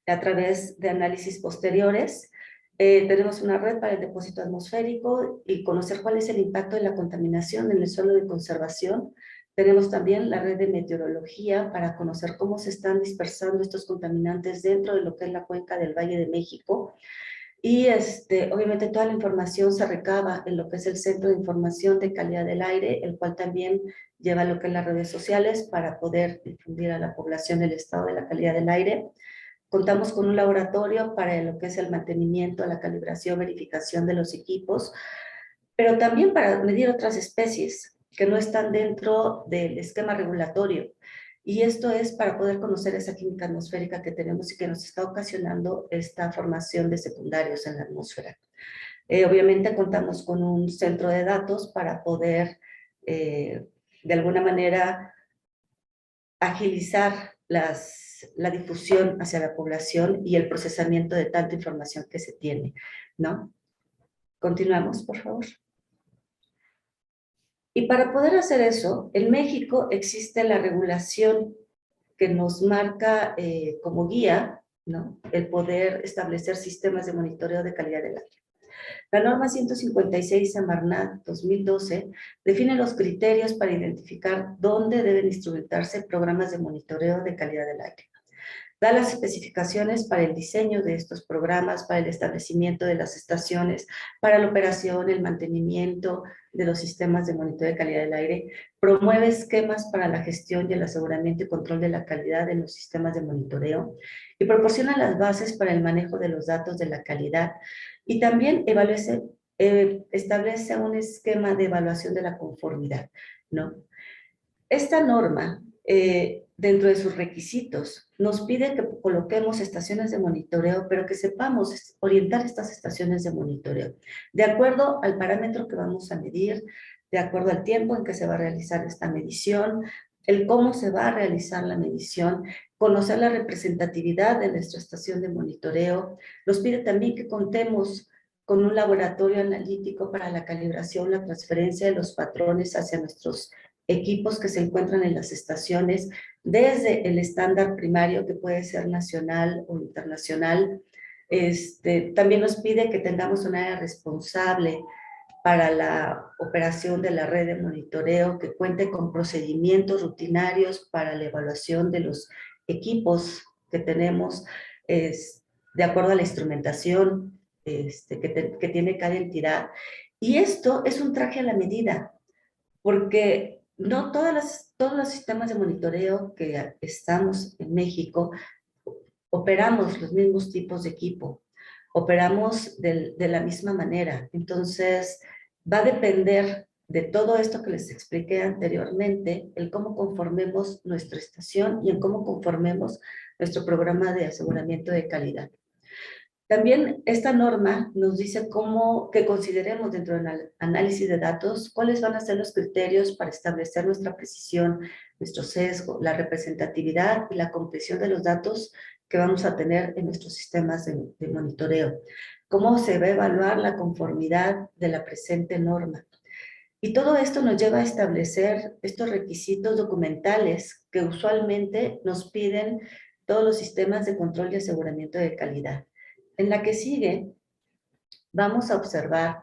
a través de análisis posteriores. Tenemos una red para el depósito atmosférico y conocer cuál es el impacto de la contaminación en el suelo de conservación. Tenemos también la red de meteorología para conocer cómo se están dispersando estos contaminantes dentro de lo que es la cuenca del Valle de México. Y obviamente toda la información se recaba en lo que es el Centro de Información de Calidad del Aire, el cual también lleva lo que es las redes sociales para poder difundir a la población el estado de la calidad del aire. Contamos con un laboratorio para lo que es el mantenimiento, la calibración, verificación de los equipos, pero también para medir otras especies que no están dentro del esquema regulatorio. Y esto es para poder conocer esa química atmosférica que tenemos y que nos está ocasionando esta formación de secundarios en la atmósfera. Obviamente contamos con un centro de datos para poder, de alguna manera, agilizar la difusión hacia la población y el procesamiento de tanta información que se tiene, ¿no? Continuamos, por favor. Y para poder hacer eso, en México existe la regulación que nos marca como guía, ¿no?, el poder establecer sistemas de monitoreo de calidad del aire. La norma 156 Semarnat 2012 define los criterios para identificar dónde deben instrumentarse programas de monitoreo de calidad del aire. Da las especificaciones para el diseño de estos programas, para el establecimiento de las estaciones, para la operación, el mantenimiento de los sistemas de monitoreo de calidad del aire, promueve esquemas para la gestión y el aseguramiento y control de la calidad en los sistemas de monitoreo y proporciona las bases para el manejo de los datos de la calidad y también establece un esquema de evaluación de la conformidad, ¿no? Esta norma, dentro de sus requisitos, nos pide que coloquemos estaciones de monitoreo, pero que sepamos orientar estas estaciones de monitoreo de acuerdo al parámetro que vamos a medir, de acuerdo al tiempo en que se va a realizar esta medición, el cómo se va a realizar la medición, conocer la representatividad de nuestra estación de monitoreo. Nos pide también que contemos con un laboratorio analítico para la calibración, la transferencia de los patrones hacia nuestros equipos que se encuentran en las estaciones, desde el estándar primario, que puede ser nacional o internacional. También nos pide que tengamos un área responsable para la operación de la red de monitoreo, que cuente con procedimientos rutinarios para la evaluación de los equipos que tenemos, de acuerdo a la instrumentación que tiene cada entidad. Y esto es un traje a la medida, porque no todos los sistemas de monitoreo que estamos en México operamos los mismos tipos de equipo, operamos de la misma manera. Entonces, va a depender de todo esto que les expliqué anteriormente, el cómo conformemos nuestra estación y en cómo conformemos nuestro programa de aseguramiento de calidad. También esta norma nos dice que consideremos dentro del análisis de datos cuáles van a ser los criterios para establecer nuestra precisión, nuestro sesgo, la representatividad y la comprensión de los datos que vamos a tener en nuestros sistemas de monitoreo. Cómo se va a evaluar la conformidad de la presente norma. Y todo esto nos lleva a establecer estos requisitos documentales que usualmente nos piden todos los sistemas de control y aseguramiento de calidad. En la que sigue, vamos a observar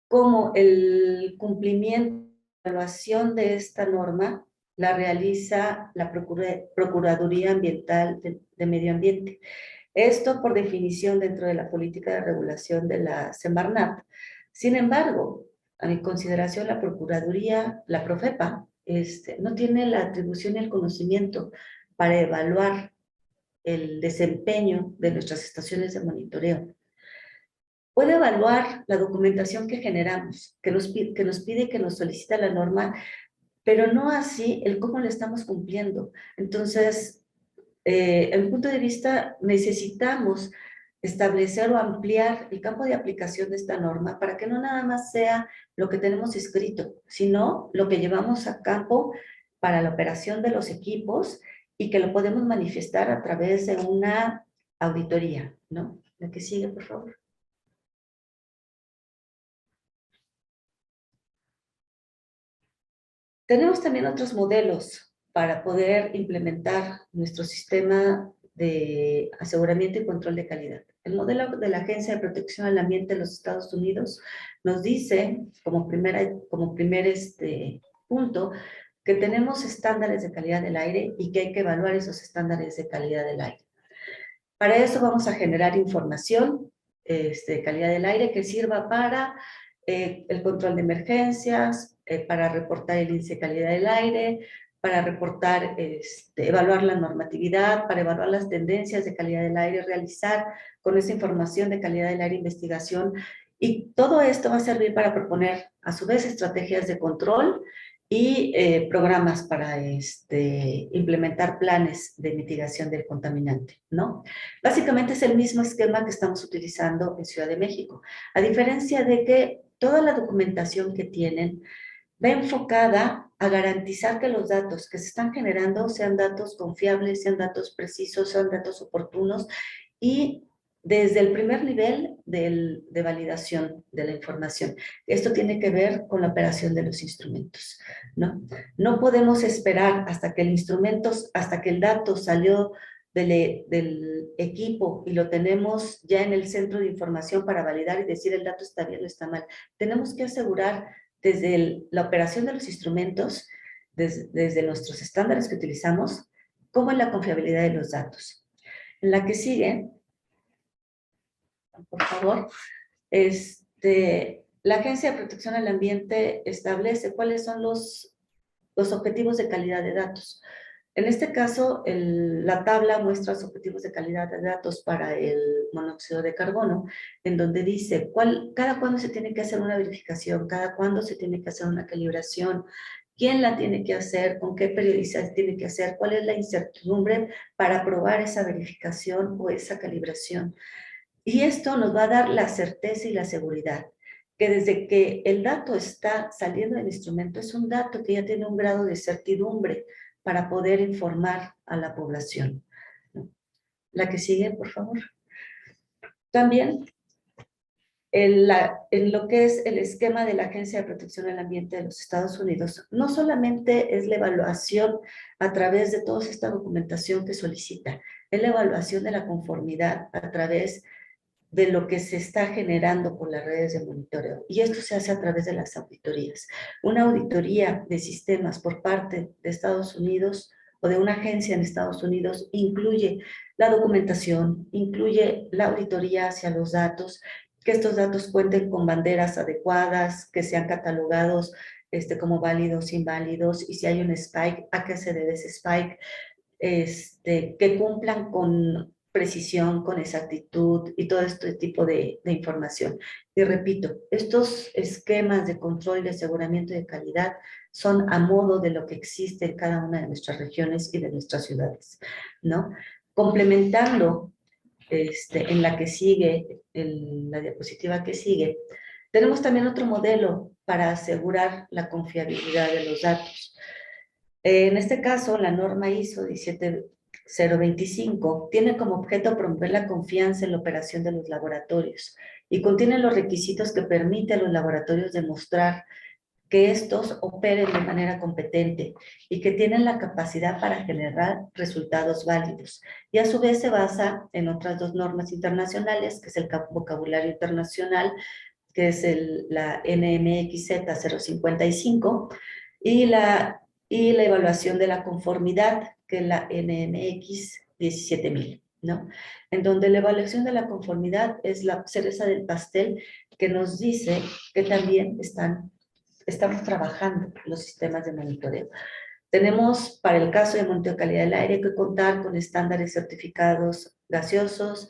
cómo el cumplimiento, la evaluación de esta norma la realiza la Procuraduría Ambiental de Medio Ambiente. Esto por definición dentro de la política de regulación de la Semarnat. Sin embargo, a mi consideración, la Procuraduría, la Profepa, no tiene la atribución y el conocimiento para evaluar el desempeño de nuestras estaciones de monitoreo. Puede evaluar la documentación que generamos, que nos pide, que nos solicita la norma, pero no así el cómo le estamos cumpliendo. Entonces, en mi punto de vista, necesitamos establecer o ampliar el campo de aplicación de esta norma para que no nada más sea lo que tenemos escrito, sino lo que llevamos a cabo para la operación de los equipos y que lo podemos manifestar a través de una auditoría, ¿no? La que sigue, por favor. Tenemos también otros modelos para poder implementar nuestro sistema de aseguramiento y control de calidad. El modelo de la Agencia de Protección al Ambiente de los Estados Unidos nos dice, como primer punto, que tenemos estándares de calidad del aire y que hay que evaluar esos estándares de calidad del aire. Para eso vamos a generar información de calidad del aire que sirva para el control de emergencias, para reportar el índice de calidad del aire, para reportar, evaluar la normatividad, para evaluar las tendencias de calidad del aire, realizar con esa información de calidad del aire investigación. Y todo esto va a servir para proponer, a su vez, estrategias de control y programas para implementar planes de mitigación del contaminante, ¿no? Básicamente es el mismo esquema que estamos utilizando en Ciudad de México, a diferencia de que toda la documentación que tienen va enfocada a garantizar que los datos que se están generando sean datos confiables, sean datos precisos, sean datos oportunos y desde el primer nivel de validación de la información. Esto tiene que ver con la operación de los instrumentos, ¿no? No podemos esperar hasta que el dato salió del equipo y lo tenemos ya en el centro de información para validar y decir el dato está bien o está mal. Tenemos que asegurar desde la operación de los instrumentos, desde nuestros estándares que utilizamos, cómo es la confiabilidad de los datos. En la que sigue, por favor, la Agencia de Protección al Ambiente establece cuáles son los objetivos de calidad de datos. En este caso, la tabla muestra los objetivos de calidad de datos para el monóxido de carbono, en donde dice cada cuándo se tiene que hacer una verificación, cada cuándo se tiene que hacer una calibración, quién la tiene que hacer, con qué periodicidad tiene que hacer, cuál es la incertidumbre para aprobar esa verificación o esa calibración. Y esto nos va a dar la certeza y la seguridad, que desde que el dato está saliendo del instrumento, es un dato que ya tiene un grado de certidumbre para poder informar a la población. La que sigue, por favor. También, en lo que es el esquema de la Agencia de Protección al Ambiente de los Estados Unidos, no solamente es la evaluación a través de toda esta documentación que solicita, es la evaluación de la conformidad a través de lo que se está generando por las redes de monitoreo. Y esto se hace a través de las auditorías. Una auditoría de sistemas por parte de Estados Unidos o de una agencia en Estados Unidos incluye la documentación, incluye la auditoría hacia los datos, que estos datos cuenten con banderas adecuadas, que sean catalogados como válidos, inválidos, y si hay un spike, ¿a qué se debe ese spike? Que cumplan con precisión, con exactitud y todo este tipo de información. Y repito, estos esquemas de control y de aseguramiento de calidad son a modo de lo que existe en cada una de nuestras regiones y de nuestras ciudades, ¿no? Complementando en la que sigue, en la diapositiva que sigue, tenemos también otro modelo para asegurar la confiabilidad de los datos. En este caso, la norma ISO 17025 tiene como objeto promover la confianza en la operación de los laboratorios y contiene los requisitos que permiten a los laboratorios demostrar que estos operen de manera competente y que tienen la capacidad para generar resultados válidos. Y a su vez se basa en otras dos normas internacionales, que es el vocabulario internacional, que es la NMXZ 055, y la evaluación de la conformidad, que es la NMX 17000, ¿no? En donde la evaluación de la conformidad es la cereza del pastel que nos dice que también estamos trabajando los sistemas de monitoreo. Tenemos, para el caso de monitoreo de calidad del aire, que contar con estándares certificados gaseosos,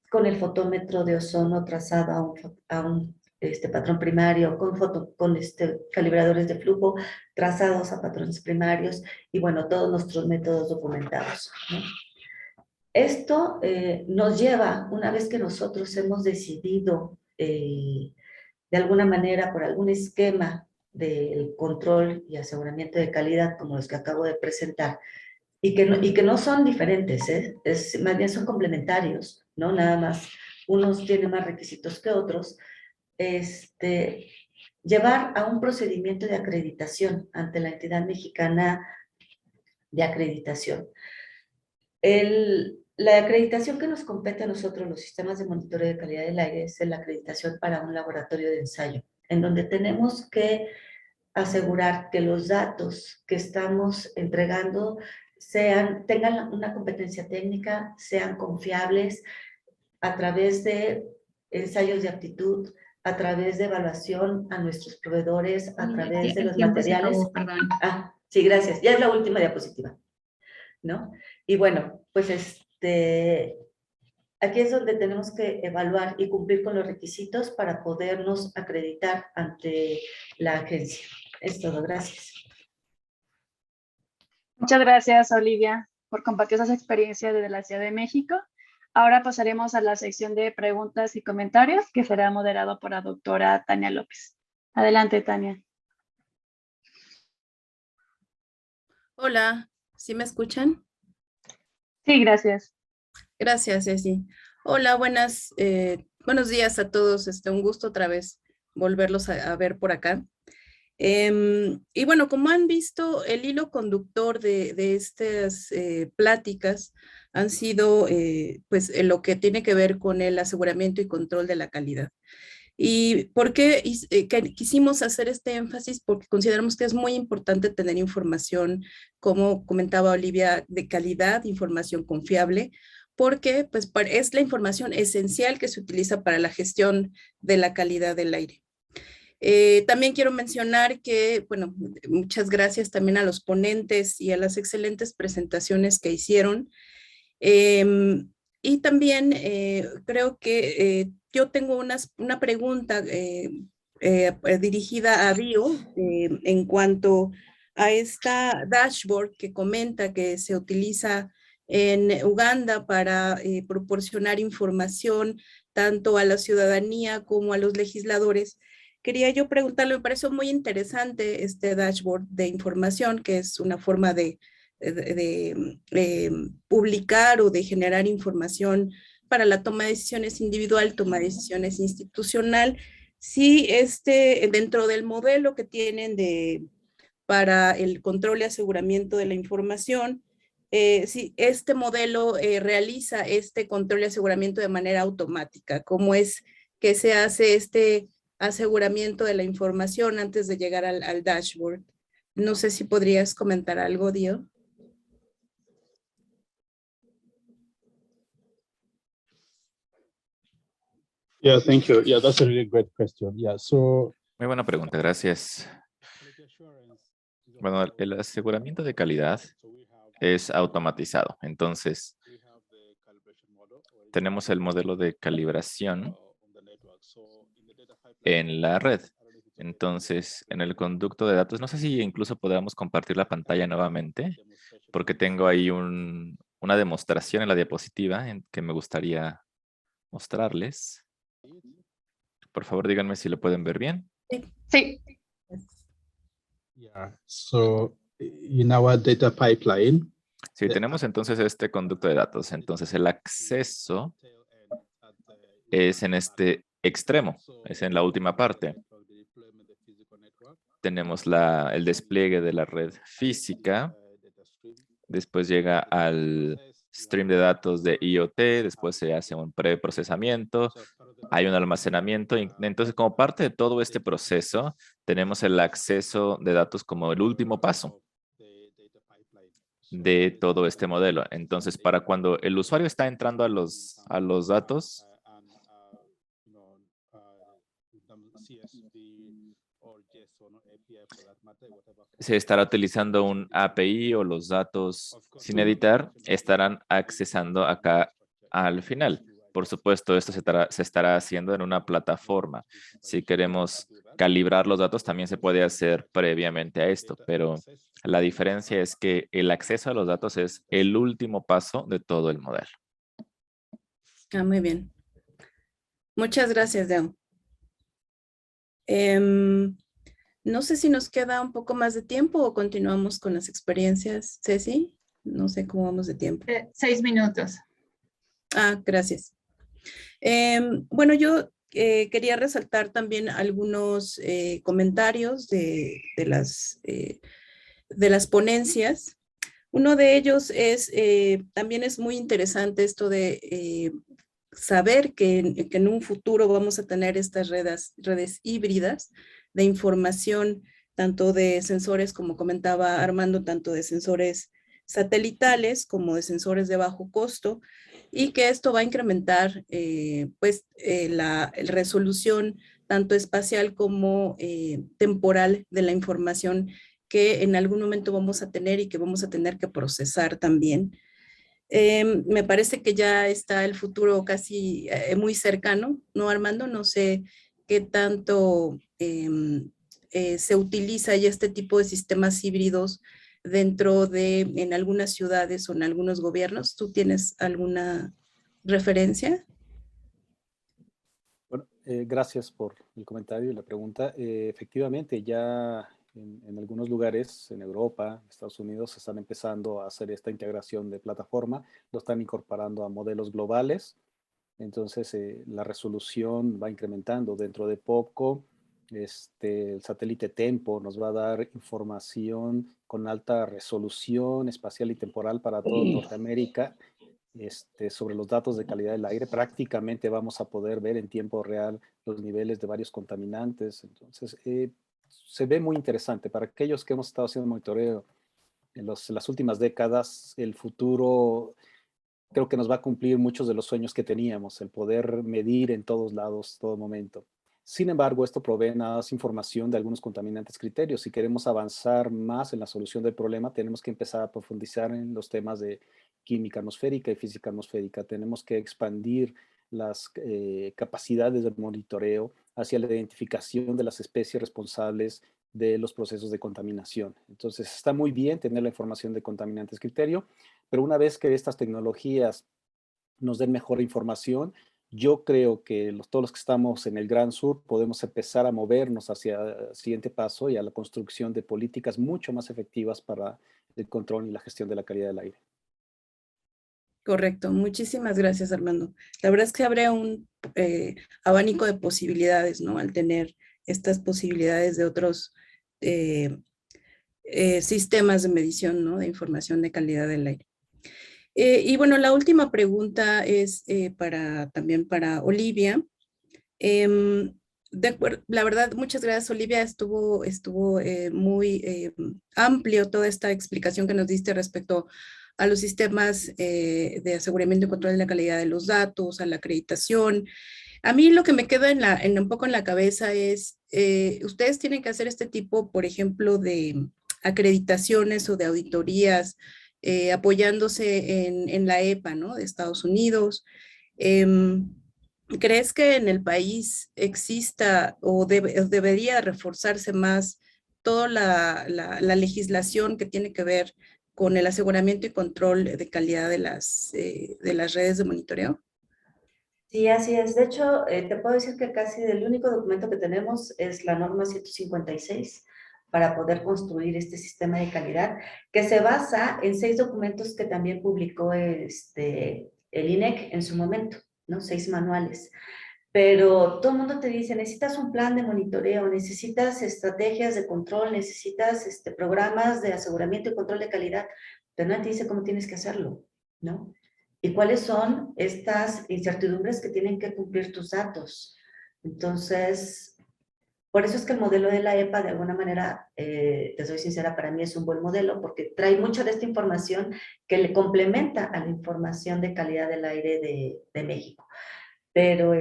con el fotómetro de ozono trazado a un patrón primario, con calibradores de flujo trazados a patrones primarios y, bueno, todos nuestros métodos documentados, ¿no? Esto nos lleva, una vez que nosotros hemos decidido, de alguna manera, por algún esquema del control y aseguramiento de calidad, como los que acabo de presentar, y que no son diferentes, más bien son complementarios, ¿no? Nada más, unos tienen más requisitos que otros, llevar a un procedimiento de acreditación ante la entidad mexicana de acreditación. La acreditación que nos compete a nosotros, los sistemas de monitoreo de calidad del aire, es la acreditación para un laboratorio de ensayo, en donde tenemos que asegurar que los datos que estamos entregando tengan una competencia técnica, sean confiables a través de ensayos de aptitud, a través de evaluación a nuestros proveedores, a través de los materiales. Sí, gracias. Ya es la última diapositiva, ¿no? Y bueno, pues aquí es donde tenemos que evaluar y cumplir con los requisitos para podernos acreditar ante la agencia. Es todo, gracias. Muchas gracias, Olivia, por compartir esas experiencias desde la Ciudad de México. Ahora pasaremos a la sección de preguntas y comentarios, que será moderado por la doctora Tania López. Adelante, Tania. Hola, ¿sí me escuchan? Sí, gracias. Gracias, Ceci. Hola, buenos días a todos. Un gusto otra vez volverlos a ver por acá. Y bueno, como han visto, el hilo conductor de estas pláticas han sido pues lo que tiene que ver con el aseguramiento y control de la calidad. ¿Y por qué quisimos hacer este énfasis? Porque consideramos que es muy importante tener información, como comentaba Olivia, de calidad, información confiable, porque pues, es la información esencial que se utiliza para la gestión de la calidad del aire. También quiero mencionar que, bueno, muchas gracias también a los ponentes y a las excelentes presentaciones que hicieron. Y también creo que yo tengo una pregunta dirigida a Bio en cuanto a esta dashboard que comenta que se utiliza en Uganda para proporcionar información tanto a la ciudadanía como a los legisladores. Quería yo preguntarle, me pareció muy interesante este dashboard de información, que es una forma de publicar o de generar información para la toma de decisiones individual, toma de decisiones institucional. Si dentro del modelo que tienen para el control y aseguramiento de la información, si este modelo realiza este control y aseguramiento de manera automática, ¿cómo es que se hace este aseguramiento de la información antes de llegar al dashboard? No sé si podrías comentar algo, Dio. Yeah, thank you. Yeah, that's a really great question. Yeah, so Muy buena pregunta, gracias. Bueno, el aseguramiento de calidad es automatizado. Entonces, tenemos el modelo de calibración en la red. Entonces, en el conducto de datos, no sé si incluso podamos compartir la pantalla nuevamente, porque tengo ahí una demostración en la diapositiva que me gustaría mostrarles. Por favor, díganme si lo pueden ver bien. Sí. yeah, so in our data pipeline, Sí, tenemos entonces este conducto de datos. Entonces, el acceso es en este extremo, es en la última parte. Tenemos el despliegue de la red física, después llega al stream de datos de IoT, después se hace un preprocesamiento, hay un almacenamiento. Entonces, como parte de todo este proceso, tenemos el acceso de datos como el último paso de todo este modelo. Entonces, para cuando el usuario está entrando a los datos, se estará utilizando un API o los datos sin editar estarán accesando acá al final. Por supuesto, esto se estará haciendo en una plataforma. Si queremos calibrar los datos, también se puede hacer previamente a esto, pero la diferencia es que el acceso a los datos es el último paso de todo el modelo. Ah, muy bien. Muchas gracias, Deo. No sé si nos queda un poco más de tiempo o continuamos con las experiencias. Ceci, no sé cómo vamos de tiempo. 6 minutos. Ah, gracias. Bueno, yo quería resaltar también algunos comentarios de las ponencias. Uno de ellos también es muy interesante esto de saber que en un futuro vamos a tener estas redes híbridas de información, tanto de sensores, como comentaba Armando, tanto de sensores satelitales como de sensores de bajo costo, y que esto va a incrementar la resolución tanto espacial como temporal de la información que en algún momento vamos a tener y que vamos a tener que procesar también. Me parece que ya está el futuro casi muy cercano, ¿no, Armando? No sé qué tanto se utiliza ya este tipo de sistemas híbridos en algunas ciudades o en algunos gobiernos. ¿Tú tienes alguna referencia? Bueno, gracias por el comentario y la pregunta. Efectivamente, ya en algunos lugares, en Europa, Estados Unidos, se están empezando a hacer esta integración de plataforma, lo están incorporando a modelos globales Entonces, la resolución va incrementando. Dentro de poco, el satélite Tempo nos va a dar información con alta resolución espacial y temporal para todo Norteamérica sobre los datos de calidad del aire. Prácticamente vamos a poder ver en tiempo real los niveles de varios contaminantes. Entonces, se ve muy interesante. Para aquellos que hemos estado haciendo monitoreo en las últimas décadas, el futuro creo que nos va a cumplir muchos de los sueños que teníamos, el poder medir en todos lados, todo momento. Sin embargo, esto provee nada más información de algunos contaminantes criterios. Si queremos avanzar más en la solución del problema, tenemos que empezar a profundizar en los temas de química atmosférica y física atmosférica. Tenemos que expandir las capacidades de monitoreo hacia la identificación de las especies responsables de los procesos de contaminación. Entonces, está muy bien tener la información de contaminantes criterio, pero una vez que estas tecnologías nos den mejor información, yo creo que todos los que estamos en el Gran Sur podemos empezar a movernos hacia el siguiente paso y a la construcción de políticas mucho más efectivas para el control y la gestión de la calidad del aire. Correcto, muchísimas gracias, Armando. La verdad es que abre un abanico de posibilidades, ¿no? Al tener estas posibilidades de otros sistemas de medición, ¿no? De información de calidad del aire. Y bueno, la última pregunta es también para Olivia. La verdad, muchas gracias, Olivia. Estuvo muy amplio toda esta explicación que nos diste respecto a los sistemas de aseguramiento y control de la calidad de los datos, a la acreditación. A mí lo que me queda un poco en la cabeza es, ustedes tienen que hacer este tipo, por ejemplo, de acreditaciones o de auditorías, apoyándose en la EPA, ¿no? De Estados Unidos. ¿Crees que en el país exista o debería reforzarse más toda la legislación que tiene que ver con el aseguramiento y control de calidad de las redes de monitoreo? Sí, así es. De hecho, te puedo decir que casi el único documento que tenemos es la norma 156 para poder construir este sistema de calidad, que se basa en 6 documentos que también publicó el INEC en su momento, ¿no? 6 manuales. Pero todo el mundo te dice, necesitas un plan de monitoreo, necesitas estrategias de control, necesitas programas de aseguramiento y control de calidad, pero no te dice cómo tienes que hacerlo, ¿no? ¿Y cuáles son estas incertidumbres que tienen que cumplir tus datos? Entonces, por eso es que el modelo de la EPA, de alguna manera, te soy sincera, para mí es un buen modelo, porque trae mucha de esta información que le complementa a la información de calidad del aire de México. Pero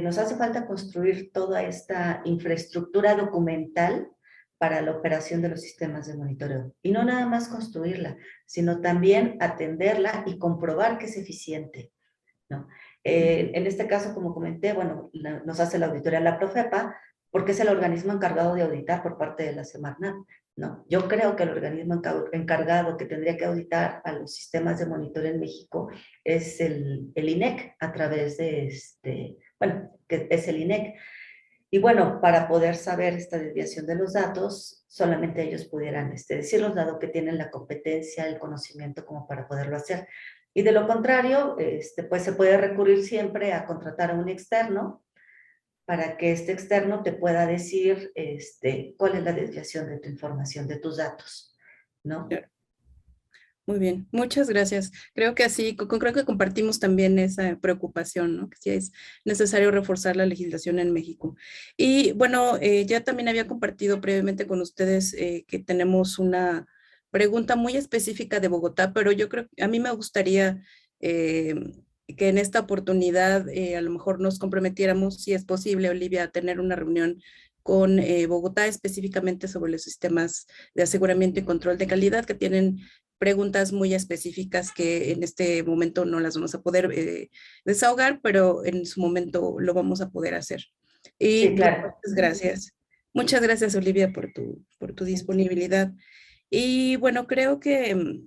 nos hace falta construir toda esta infraestructura documental para la operación de los sistemas de monitoreo. Y no nada más construirla, sino también atenderla y comprobar que es eficiente, ¿no? En este caso, como comenté, bueno, nos hace la auditoría la Profepa, porque es el organismo encargado de auditar por parte de la Semarnat, ¿no? Yo creo que el organismo encargado que tendría que auditar a los sistemas de monitoreo en México es el INEC, a través de, bueno, que es el INEC. Y bueno, para poder saber esta desviación de los datos, solamente ellos pudieran decirlos, dado que tienen la competencia, el conocimiento como para poderlo hacer. Y de lo contrario, pues se puede recurrir siempre a contratar a un externo para que este externo te pueda decir cuál es la desviación de tu información, de tus datos, ¿no? Muy bien, muchas gracias. Creo que así, creo que compartimos también esa preocupación, ¿no? Que sí es necesario reforzar la legislación en México. Y bueno, ya también había compartido previamente con ustedes que tenemos una pregunta muy específica de Bogotá, pero yo creo que a mí me gustaría que en esta oportunidad a lo mejor nos comprometiéramos, si es posible, Olivia, a tener una reunión con Bogotá específicamente sobre los sistemas de aseguramiento y control de calidad, que tienen preguntas muy específicas que en este momento no las vamos a poder desahogar, pero en su momento lo vamos a poder hacer. Y sí, claro. Muchas gracias. Muchas gracias, Olivia, por tu disponibilidad. Y bueno, creo que,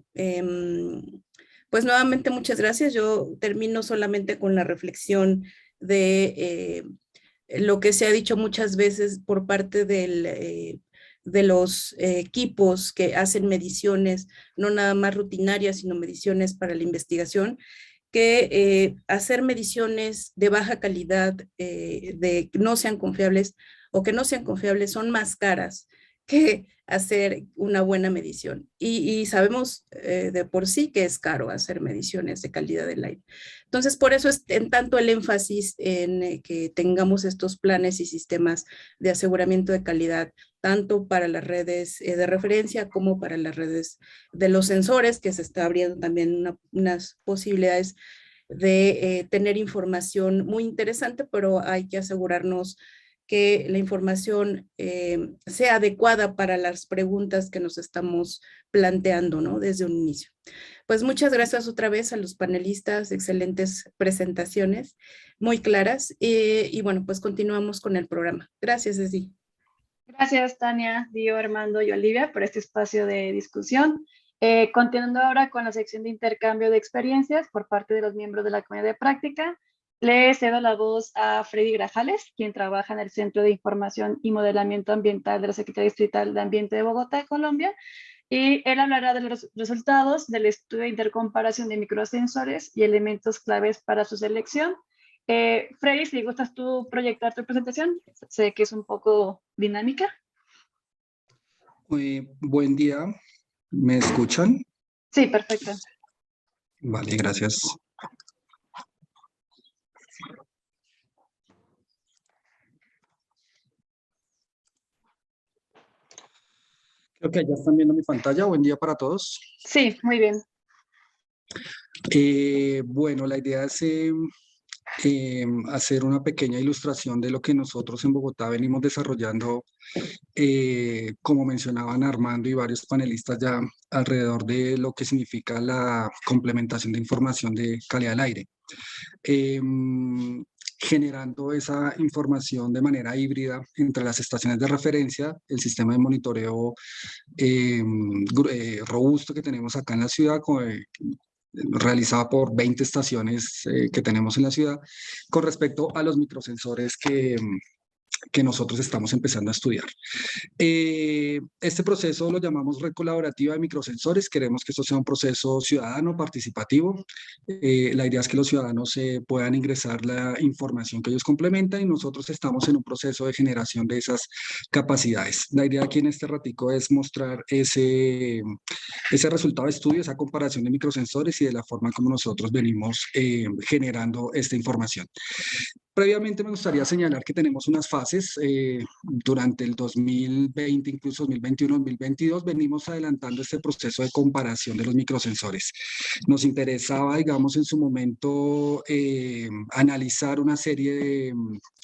pues nuevamente muchas gracias. Yo termino solamente con la reflexión de lo que se ha dicho muchas veces por parte de los equipos que hacen mediciones, no nada más rutinarias, sino mediciones para la investigación, que hacer mediciones de baja calidad, de que no sean confiables o que no sean confiables, son más caras que hacer una buena medición. Y sabemos de por sí que es caro hacer mediciones de calidad del aire. Entonces, por eso es en tanto el énfasis en que tengamos estos planes y sistemas de aseguramiento de calidad, tanto para las redes de referencia como para las redes de los sensores, que se está abriendo también unas posibilidades de tener información muy interesante, pero hay que asegurarnos que la información sea adecuada para las preguntas que nos estamos planteando, ¿no? Desde un inicio. Pues muchas gracias otra vez a los panelistas, excelentes presentaciones, muy claras. Y bueno, pues continuamos con el programa. Gracias, Ceci. Gracias, Tania, Dio, Armando y Olivia, por este espacio de discusión. Continuando ahora con la sección de intercambio de experiencias por parte de los miembros de la comunidad de práctica, le cedo la voz a Freddy Grajales, quien trabaja en el Centro de Información y Modelamiento Ambiental de la Secretaría Distrital de Ambiente de Bogotá, Colombia, y él hablará de los resultados del estudio de intercomparación de microsensores y elementos claves para su selección. Freddy, si gustas tú proyectar tu presentación, sé que es un poco dinámica. Buen día, ¿me escuchan? Sí, perfecto. Vale, gracias. Creo que ya están viendo mi pantalla. Buen día para todos. Sí, muy bien. Bueno, la idea es hacer una pequeña ilustración de lo que nosotros en Bogotá venimos desarrollando, como mencionaban Armando y varios panelistas ya, alrededor de lo que significa la complementación de información de calidad del aire. Generando esa información de manera híbrida entre las estaciones de referencia, el sistema de monitoreo robusto que tenemos acá en la ciudad, realizada por 20 estaciones que tenemos en la ciudad, con respecto a los microsensores que nosotros estamos empezando a estudiar. Este proceso lo llamamos red colaborativa de microsensores. Queremos que esto sea un proceso ciudadano, participativo. La idea es que los ciudadanos puedan ingresar la información que ellos complementan y nosotros estamos en un proceso de generación de esas capacidades. La idea aquí en este ratico es mostrar ese resultado de estudio, esa comparación de microsensores y de la forma como nosotros venimos generando esta información. Previamente me gustaría señalar que tenemos unas fases durante el 2020, incluso 2021, 2022, venimos adelantando este proceso de comparación de los microsensores. Nos interesaba, digamos, en su momento analizar una serie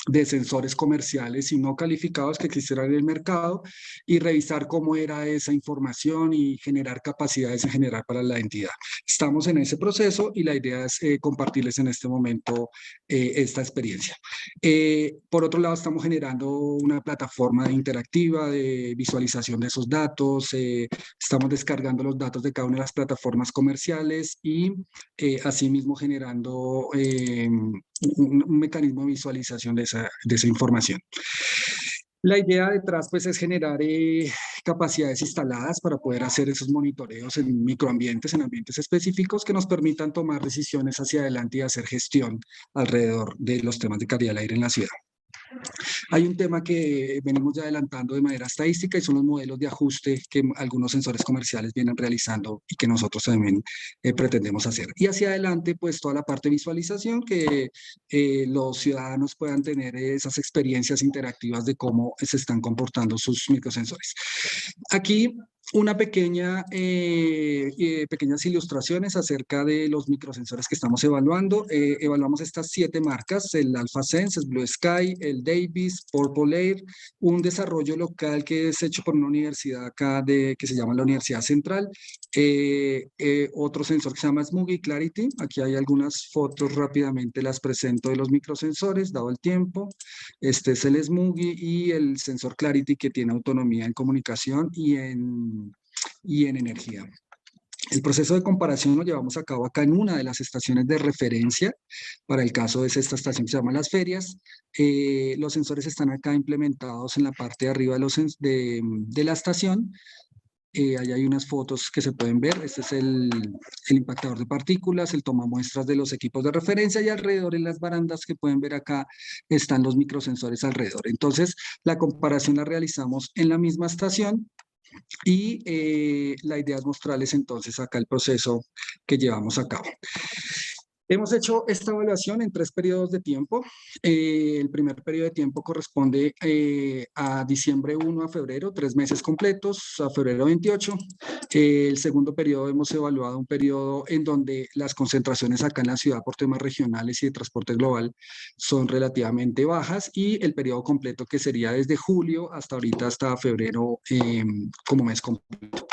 de sensores comerciales y no calificados que existieran en el mercado y revisar cómo era esa información y generar capacidades en general para la entidad. Estamos en ese proceso y la idea es compartirles en este momento esta experiencia. Por otro lado, estamos generando una plataforma interactiva de visualización de esos datos, estamos descargando los datos de cada una de las plataformas comerciales y asimismo generando un mecanismo de visualización de esa información. La idea detrás pues es generar capacidades instaladas para poder hacer esos monitoreos en microambientes, en ambientes específicos que nos permitan tomar decisiones hacia adelante y hacer gestión alrededor de los temas de calidad del aire en la ciudad. Hay un tema que venimos ya adelantando de manera estadística y son los modelos de ajuste que algunos sensores comerciales vienen realizando y que nosotros también pretendemos hacer. Y hacia adelante, pues toda la parte de visualización, que los ciudadanos puedan tener esas experiencias interactivas de cómo se están comportando sus microsensores. Aquí pequeñas ilustraciones acerca de los microsensores que estamos evaluando. Evaluamos estas 7 marcas, el AlphaSense, el Blue Sky, el Davis, Purple Air, un desarrollo local que es hecho por una universidad acá que se llama la Universidad Central, otro sensor que se llama Smuggy Clarity. Aquí hay algunas fotos, rápidamente las presento de los microsensores, dado el tiempo. Este es el Smuggy y el sensor Clarity, que tiene autonomía en comunicación y en energía. El proceso de comparación lo llevamos a cabo acá en una de las estaciones de referencia. Para el caso de esta estación que se llama Las Ferias, los sensores están acá implementados en la parte de arriba de la estación. ahí hay unas fotos que se pueden ver. Este es el impactador de partículas, el tomamuestras de los equipos de referencia, y alrededor en las barandas que pueden ver acá están los microsensores alrededor. Entonces, la comparación la realizamos en la misma estación y la idea es mostrarles entonces acá el proceso que llevamos a cabo. Hemos hecho esta evaluación en 3 periodos de tiempo. El primer periodo de tiempo corresponde a diciembre 1 a febrero, 3 meses completos, a febrero 28. El segundo periodo hemos evaluado un periodo en donde las concentraciones acá en la ciudad por temas regionales y de transporte global son relativamente bajas, y el periodo completo, que sería desde julio hasta ahorita, hasta febrero como mes completo.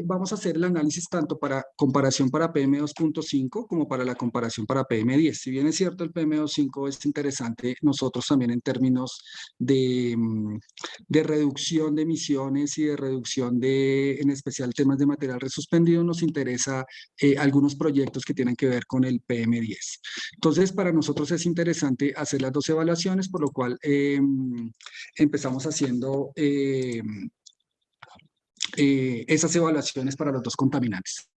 Vamos a hacer el análisis tanto para comparación para PM2.5 como para la comparación para PM10. Si bien es cierto, el PM2.5 es interesante, nosotros también en términos de reducción de emisiones y de reducción de, en especial, temas de material resuspendido, nos interesa algunos proyectos que tienen que ver con el PM10. Entonces, para nosotros es interesante hacer las 2 evaluaciones, por lo cual empezamos haciendo esas evaluaciones para los 2 contaminantes.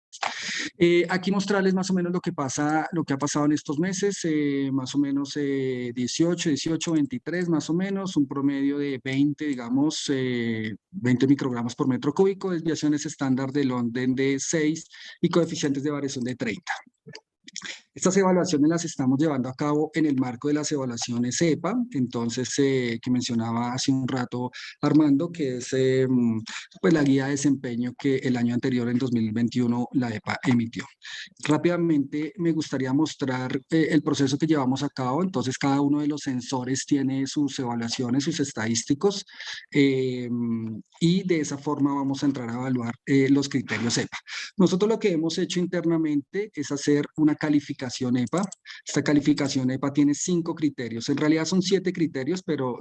Aquí mostrarles más o menos lo que ha pasado en estos meses, más o menos 18, 23, más o menos, un promedio de 20, digamos, 20 microgramos por metro cúbico, desviaciones estándar de London de 6 y coeficientes de variación de 30. Estas evaluaciones las estamos llevando a cabo en el marco de las evaluaciones EPA, entonces, que mencionaba hace un rato Armando, que es pues la guía de desempeño que el año anterior, en 2021, la EPA emitió. Rápidamente me gustaría mostrar el proceso que llevamos a cabo. Entonces, cada uno de los sensores tiene sus evaluaciones, sus estadísticos, y de esa forma vamos a entrar a evaluar los criterios EPA. Nosotros lo que hemos hecho internamente es hacer una calificación EPA. Esta calificación EPA tiene 5 criterios. En realidad son 7 criterios, pero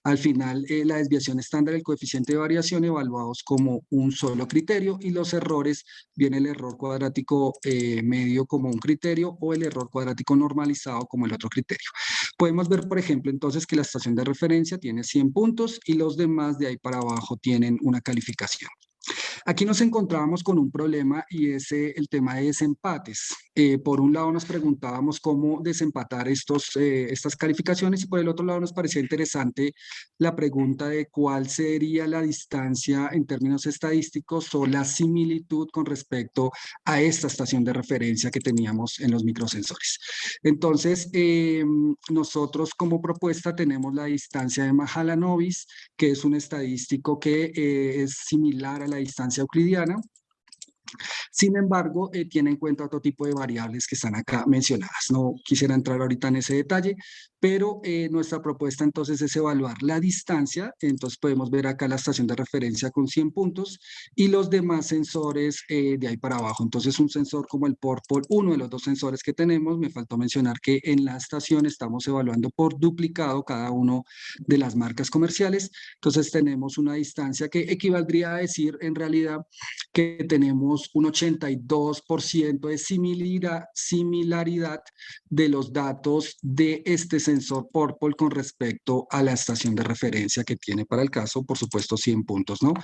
al final la desviación estándar, el coeficiente de variación, evaluados como un solo criterio, y los errores, viene el error cuadrático medio como un criterio, o el error cuadrático normalizado como el otro criterio. Podemos ver, por ejemplo, entonces, que la estación de referencia tiene 100 puntos y los demás de ahí para abajo tienen una calificación. Aquí nos encontrábamos con un problema, y es el tema de desempates. Por un lado nos preguntábamos cómo desempatar estas calificaciones, y por el otro lado nos parecía interesante la pregunta de cuál sería la distancia en términos estadísticos o la similitud con respecto a esta estación de referencia que teníamos en los microsensores. Entonces, nosotros como propuesta tenemos la distancia de Mahalanobis, que es un estadístico que es similar a la distancia euclidiana. Sin embargo, tiene en cuenta otro tipo de variables que están acá mencionadas. No quisiera entrar ahorita en ese detalle, pero nuestra propuesta entonces es evaluar la distancia. Entonces podemos ver acá la estación de referencia con 100 puntos y los demás sensores de ahí para abajo. Entonces, un sensor como el Purple, uno de los 2 sensores que tenemos, me faltó mencionar que en la estación estamos evaluando por duplicado cada uno de las marcas comerciales. Entonces tenemos una distancia que equivaldría a decir en realidad que tenemos un 82% de similaridad de los datos de este sensor Purple con respecto a la estación de referencia, que tiene para el caso, por supuesto, 100 puntos, ¿no?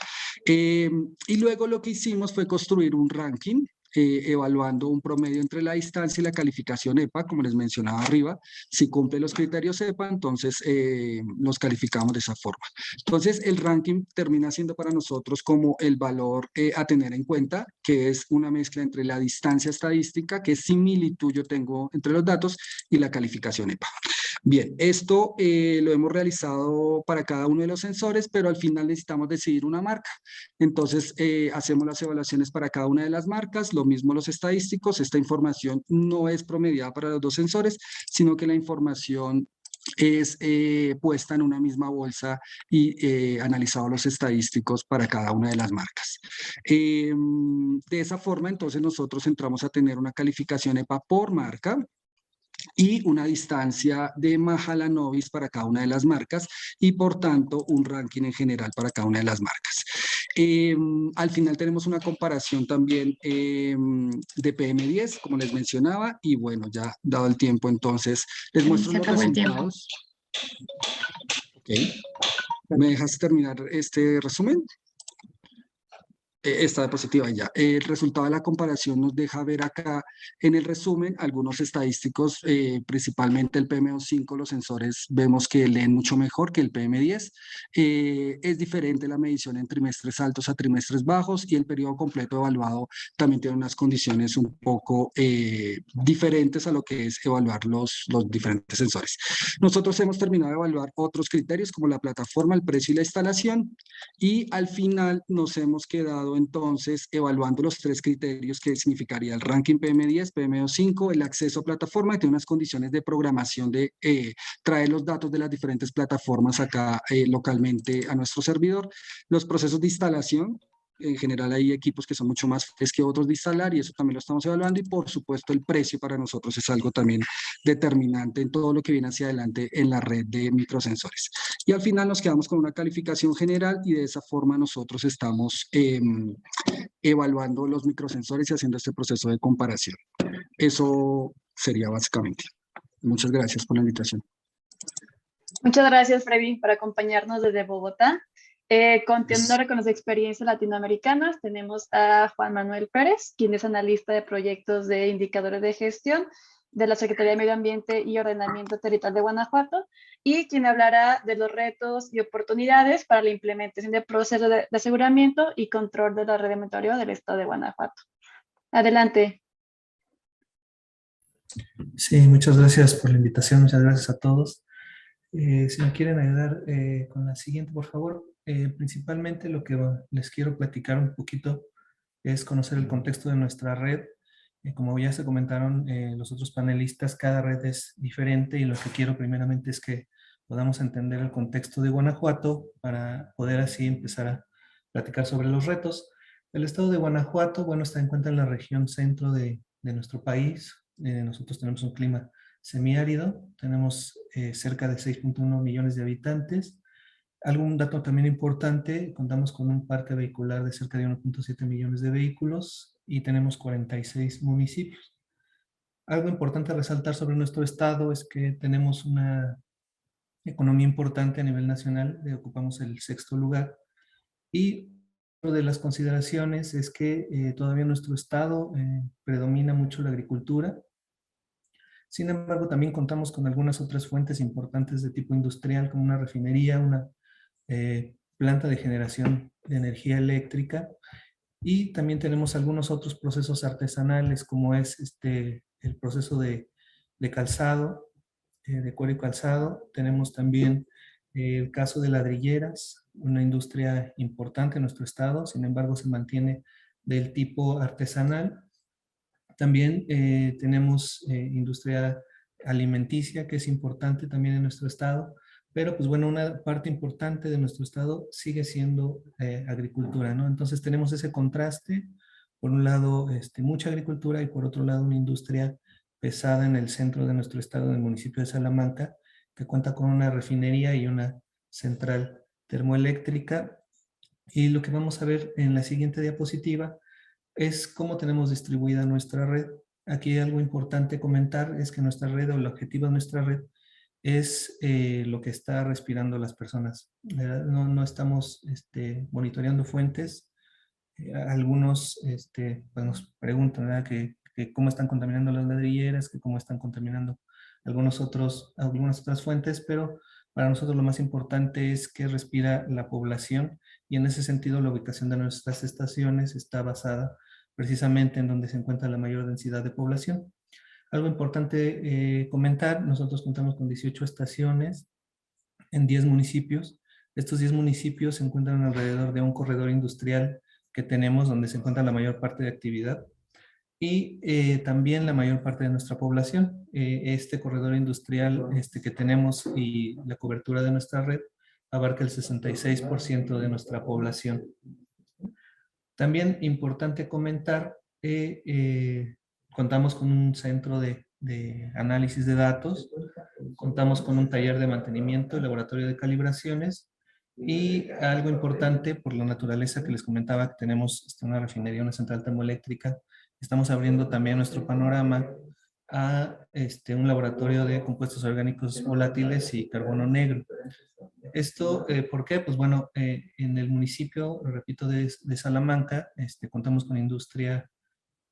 Y luego lo que hicimos fue construir un ranking, evaluando un promedio entre la distancia y la calificación EPA, como les mencionaba arriba. Si cumple los criterios EPA, entonces los calificamos de esa forma. Entonces, el ranking termina siendo para nosotros como el valor a tener en cuenta, que es una mezcla entre la distancia estadística, qué similitud yo tengo entre los datos, y la calificación EPA. Bien, esto lo hemos realizado para cada uno de los sensores, pero al final necesitamos decidir una marca. Entonces, hacemos las evaluaciones para cada una de las marcas, lo mismo los estadísticos. Esta información no es promediada para los 2 sensores, sino que la información es puesta en una misma bolsa y analizado los estadísticos para cada una de las marcas. De esa forma, entonces, nosotros entramos a tener una calificación EPA por marca y una distancia de Mahalanobis para cada una de las marcas, y por tanto un ranking en general para cada una de las marcas. Al final tenemos una comparación también de PM10, como les mencionaba, y bueno, ya dado el tiempo, entonces les muestro los resultados. Okay. ¿Me dejas terminar este resumen? Esta diapositiva ya. El resultado de la comparación nos deja ver acá en el resumen algunos estadísticos, principalmente el PM2.5, los sensores vemos que leen mucho mejor que el PM10. Es diferente la medición en trimestres altos a trimestres bajos y el periodo completo evaluado también tiene unas condiciones un poco diferentes a lo que es evaluar los diferentes sensores. Nosotros hemos terminado de evaluar otros criterios como la plataforma, el precio y la instalación, y al final nos hemos quedado entonces evaluando los 3 criterios que significaría el ranking PM10, PM2.5, el acceso a plataforma, que tiene unas condiciones de programación de traer los datos de las diferentes plataformas acá localmente a nuestro servidor, los procesos de instalación. En general hay equipos que son mucho más fáciles que otros de instalar y eso también lo estamos evaluando, y por supuesto el precio para nosotros es algo también determinante en todo lo que viene hacia adelante en la red de microsensores. Y al final nos quedamos con una calificación general y de esa forma nosotros estamos evaluando los microsensores y haciendo este proceso de comparación. Eso sería básicamente. Muchas gracias por la invitación. Muchas gracias, Freddy, por acompañarnos desde Bogotá. Continuando con las experiencias latinoamericanas, tenemos a Juan Manuel Pérez, quien es analista de proyectos de indicadores de gestión de la Secretaría de Medio Ambiente y Ordenamiento Territorial de Guanajuato, y quien hablará de los retos y oportunidades para la implementación de procesos de aseguramiento y control de la red de monitoreo del Estado de Guanajuato. Adelante. Sí, muchas gracias por la invitación, muchas gracias a todos. Si me quieren ayudar con la siguiente, por favor. Principalmente lo que les quiero platicar un poquito es conocer el contexto de nuestra red. Como ya se comentaron los otros panelistas, cada red es diferente y lo que quiero primeramente es que podamos entender el contexto de Guanajuato para poder así empezar a platicar sobre los retos. El estado de Guanajuato, bueno, está en cuenta en la región centro de nuestro país. Nosotros tenemos un clima semiárido, tenemos cerca de 6.1 millones de habitantes. Algún dato también importante, contamos con un parque vehicular de cerca de 1.7 millones de vehículos y tenemos 46 municipios. Algo importante a resaltar sobre nuestro estado es que tenemos una economía importante a nivel nacional, ocupamos el 6º lugar, y una de las consideraciones es que todavía en nuestro estado predomina mucho la agricultura. Sin embargo, también contamos con algunas otras fuentes importantes de tipo industrial, como una refinería, una planta de generación de energía eléctrica, y también tenemos algunos otros procesos artesanales, como es el proceso de calzado, de cuero y calzado. Tenemos también el caso de ladrilleras, una industria importante en nuestro estado, sin embargo se mantiene del tipo artesanal. También tenemos industria alimenticia, que es importante también en nuestro estado, pero pues bueno, una parte importante de nuestro estado sigue siendo agricultura, ¿no? Entonces tenemos ese contraste, por un lado mucha agricultura y por otro lado una industria pesada en el centro de nuestro estado, en el municipio de Salamanca, que cuenta con una refinería y una central termoeléctrica. Y lo que vamos a ver en la siguiente diapositiva es cómo tenemos distribuida nuestra red. Aquí algo importante comentar es que nuestra red, o el objetivo de nuestra red, es lo que está respirando las personas. No estamos monitoreando fuentes. Algunos pues nos preguntan, ¿verdad?, que cómo están contaminando las ladrilleras, que cómo están contaminando algunas otras fuentes, pero para nosotros lo más importante es que respira la población, y en ese sentido la ubicación de nuestras estaciones está basada precisamente en donde se encuentra la mayor densidad de población. Algo importante comentar, nosotros contamos con 18 estaciones en 10 municipios. Estos 10 municipios se encuentran alrededor de un corredor industrial que tenemos donde se encuentra la mayor parte de actividad y también la mayor parte de nuestra población. Este corredor industrial que tenemos y la cobertura de nuestra red abarca el 66% de nuestra población. También importante comentar, contamos con un centro de análisis de datos, contamos con un taller de mantenimiento, laboratorio de calibraciones, y algo importante por la naturaleza que les comentaba, que tenemos una refinería, una central termoeléctrica, estamos abriendo también nuestro panorama a un laboratorio de compuestos orgánicos volátiles y carbono negro. Esto, ¿por qué? Pues bueno, en el municipio, lo repito, de Salamanca, contamos con industria,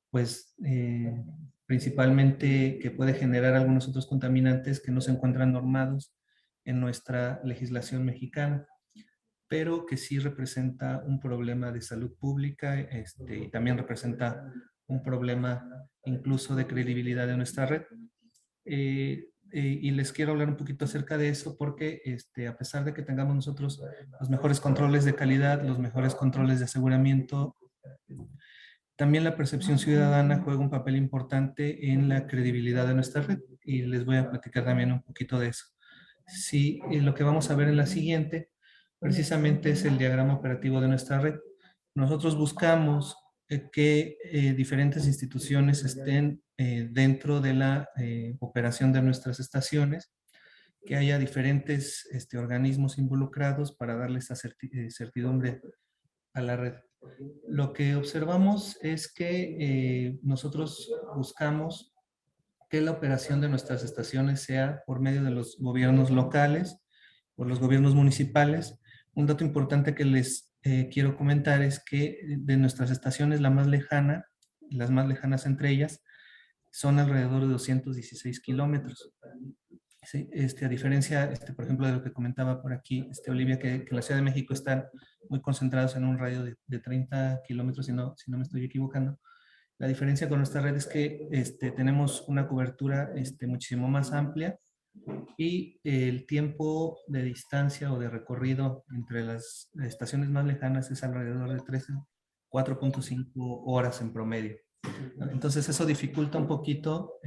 pues, principalmente que puede generar algunos otros contaminantes que no se encuentran normados en nuestra legislación mexicana, pero que sí representa un problema de salud pública y también representa un problema incluso de credibilidad de nuestra red. Y les quiero hablar un poquito acerca de eso porque a pesar de que tengamos nosotros los mejores controles de calidad, los mejores controles de aseguramiento, también la percepción ciudadana juega un papel importante en la credibilidad de nuestra red y les voy a platicar también un poquito de eso. Sí, lo que vamos a ver en la siguiente precisamente es el diagrama operativo de nuestra red. Nosotros buscamos que diferentes instituciones estén dentro de la operación de nuestras estaciones, que haya diferentes organismos involucrados para darle esa certidumbre a la red. Lo que observamos es que nosotros buscamos que la operación de nuestras estaciones sea por medio de los gobiernos locales o los gobiernos municipales. Un dato importante que les quiero comentar es que de nuestras estaciones, la más lejana, las más lejanas entre ellas, son alrededor de 216 kilómetros. Sí, a diferencia, por ejemplo, de lo que comentaba por aquí, Olivia, que la Ciudad de México están muy concentrados en un radio de 30 kilómetros, si no me estoy equivocando. La diferencia con nuestra red es que tenemos una cobertura muchísimo más amplia y el tiempo de distancia o de recorrido entre las estaciones más lejanas es alrededor de 4.5 horas en promedio. Entonces eso dificulta un poquito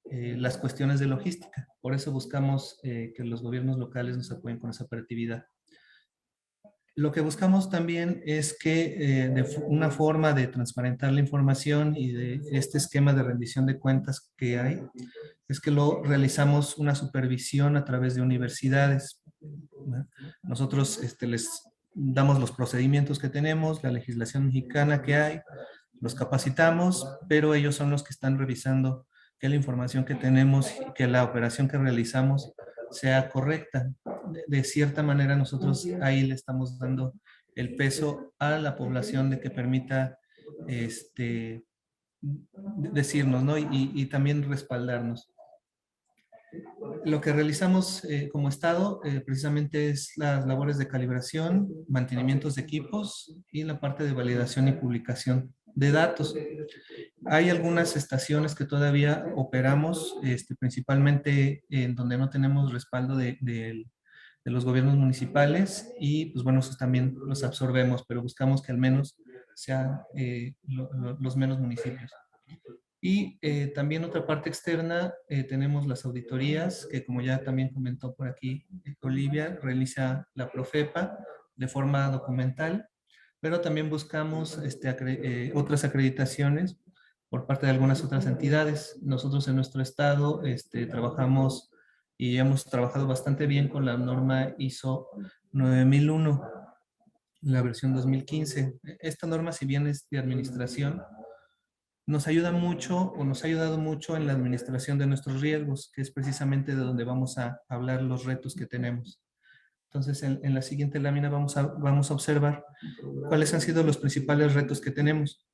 las cuestiones de logística. Por eso buscamos que los gobiernos locales nos apoyen con esa operatividad. Lo que buscamos también es que de una forma de transparentar la información y de este esquema de rendición de cuentas que hay, es que lo realizamos una supervisión a través de universidades. Nosotros les damos los procedimientos que tenemos, la legislación mexicana que hay, los capacitamos, pero ellos son los que están revisando que la información que tenemos y que la operación que realizamos sea correcta. De cierta manera nosotros ahí le estamos dando el peso a la población de que permita decirnos, ¿no? Y también respaldarnos. Lo que realizamos como Estado precisamente es las labores de calibración, mantenimientos de equipos y la parte de validación y publicación de datos. Hay algunas estaciones que todavía operamos, principalmente en donde no tenemos respaldo de los gobiernos municipales y pues bueno, esos también los absorbemos, pero buscamos que al menos sean los menos municipios. Y también otra parte externa, tenemos las auditorías, que como ya también comentó por aquí Olivia, realiza la Profepa de forma documental, pero también buscamos otras acreditaciones por parte de algunas otras entidades. Nosotros en nuestro estado trabajamos y hemos trabajado bastante bien con la norma ISO 9001, la versión 2015. Esta norma, si bien es de administración, nos ayuda mucho o nos ha ayudado mucho en la administración de nuestros riesgos, que es precisamente de donde vamos a hablar los retos que tenemos. Entonces, en la siguiente lámina vamos a observar cuáles han sido los principales retos que tenemos.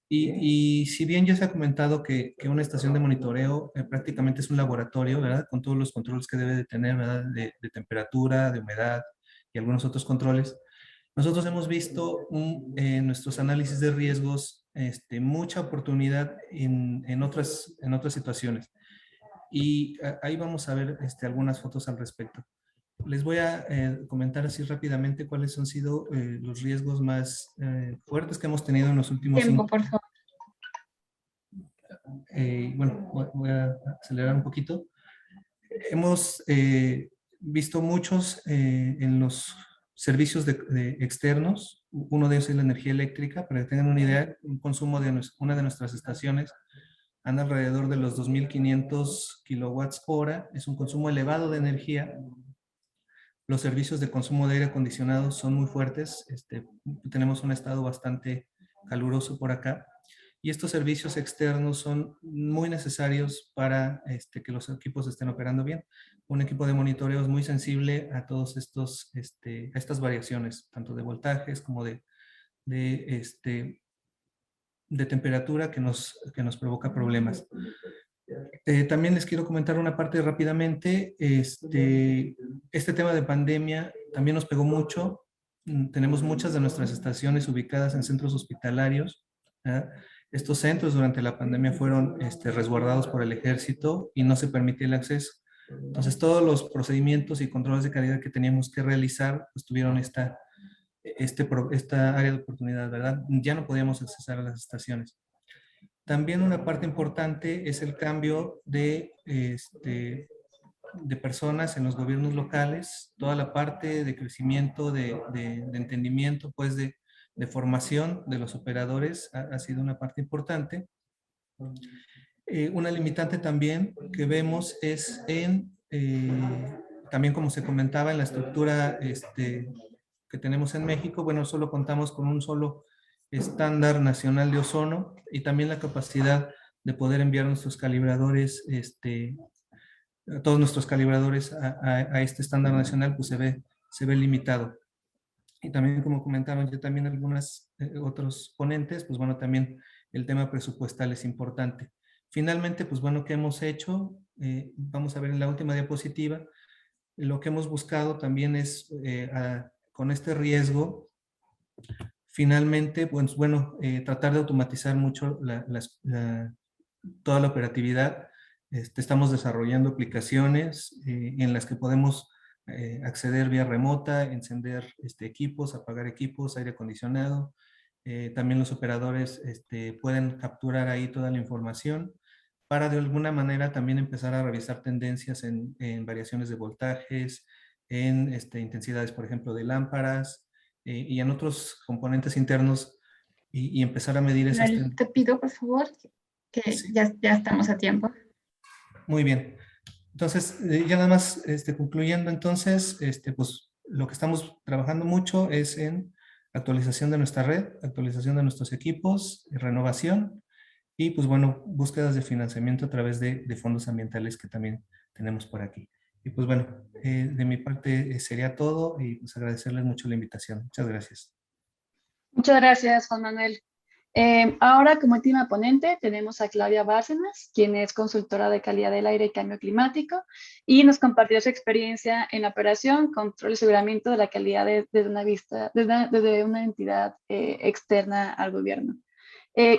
Y si bien ya se ha comentado que una estación de monitoreo prácticamente es un laboratorio, ¿verdad? Con todos los controles que debe de tener, ¿verdad? De temperatura, de humedad y algunos otros controles. Nosotros hemos visto en nuestros análisis de riesgos mucha oportunidad en otras situaciones. Y ahí vamos a ver algunas fotos al respecto. Les voy a comentar así rápidamente cuáles han sido los riesgos más fuertes que hemos tenido en los últimos 5 años. Por favor. Bueno, voy a acelerar un poquito. Hemos visto muchos en los servicios externos. Uno de ellos es la energía eléctrica. Para que tengan una idea, un consumo de una de nuestras estaciones anda alrededor de los 2.500 kilowatts hora. Es un consumo elevado de energía. Los servicios de consumo de aire acondicionado son muy fuertes. Tenemos un estado bastante caluroso por acá. y estos servicios externos son muy necesarios para que los equipos estén operando bien. Un equipo de monitoreo es muy sensible a todos estos, a estas variaciones, tanto de voltajes como de temperatura que nos provoca problemas. También les quiero comentar una parte rápidamente. Este tema de pandemia también nos pegó mucho. Tenemos muchas de nuestras estaciones ubicadas en centros hospitalarios. Estos centros durante la pandemia fueron resguardados por el ejército y no se permitía el acceso. Entonces todos los procedimientos y controles de calidad que teníamos que realizar pues tuvieron esta área de oportunidad, ¿verdad? Ya no podíamos accesar a las estaciones. También una parte importante es el cambio de personas en los gobiernos locales, toda la parte de crecimiento, de entendimiento, pues de formación de los operadores ha sido una parte importante. Una limitante también que vemos es también como se comentaba en la estructura que tenemos en México, bueno, solo contamos con un solo estándar nacional de ozono y también la capacidad de poder enviar nuestros calibradores, todos nuestros calibradores a este estándar nacional, pues se ve limitado. Y también, como comentaron ya también algunos otros ponentes, pues bueno, también el tema presupuestal es importante. Finalmente, pues bueno, ¿qué hemos hecho? Vamos a ver en la última diapositiva. Lo que hemos buscado también es, con este riesgo, finalmente, pues bueno, tratar de automatizar mucho toda la operatividad. Estamos desarrollando aplicaciones en las que podemos acceder vía remota, encender equipos, apagar equipos, aire acondicionado. También los operadores pueden capturar ahí toda la información para de alguna manera también empezar a revisar tendencias en variaciones de voltajes, en intensidades, por ejemplo, de lámparas y en otros componentes internos y empezar a medir esas tendencias. Te pido, por favor, que Sí. ya estamos a tiempo. Muy bien. Entonces, ya nada más concluyendo, entonces, pues lo que estamos trabajando mucho es en actualización de nuestra red, actualización de nuestros equipos, renovación y, pues bueno, búsquedas de financiamiento a través de fondos ambientales que también tenemos por aquí. Y pues bueno, de mi parte sería todo y pues agradecerles mucho la invitación. Muchas gracias. Muchas gracias, Juan Manuel. Ahora, como última ponente, tenemos a Claudia Bárcenas, quien es consultora de calidad del aire y cambio climático, y nos compartió su experiencia en la operación, control y aseguramiento de la calidad desde una entidad externa al gobierno.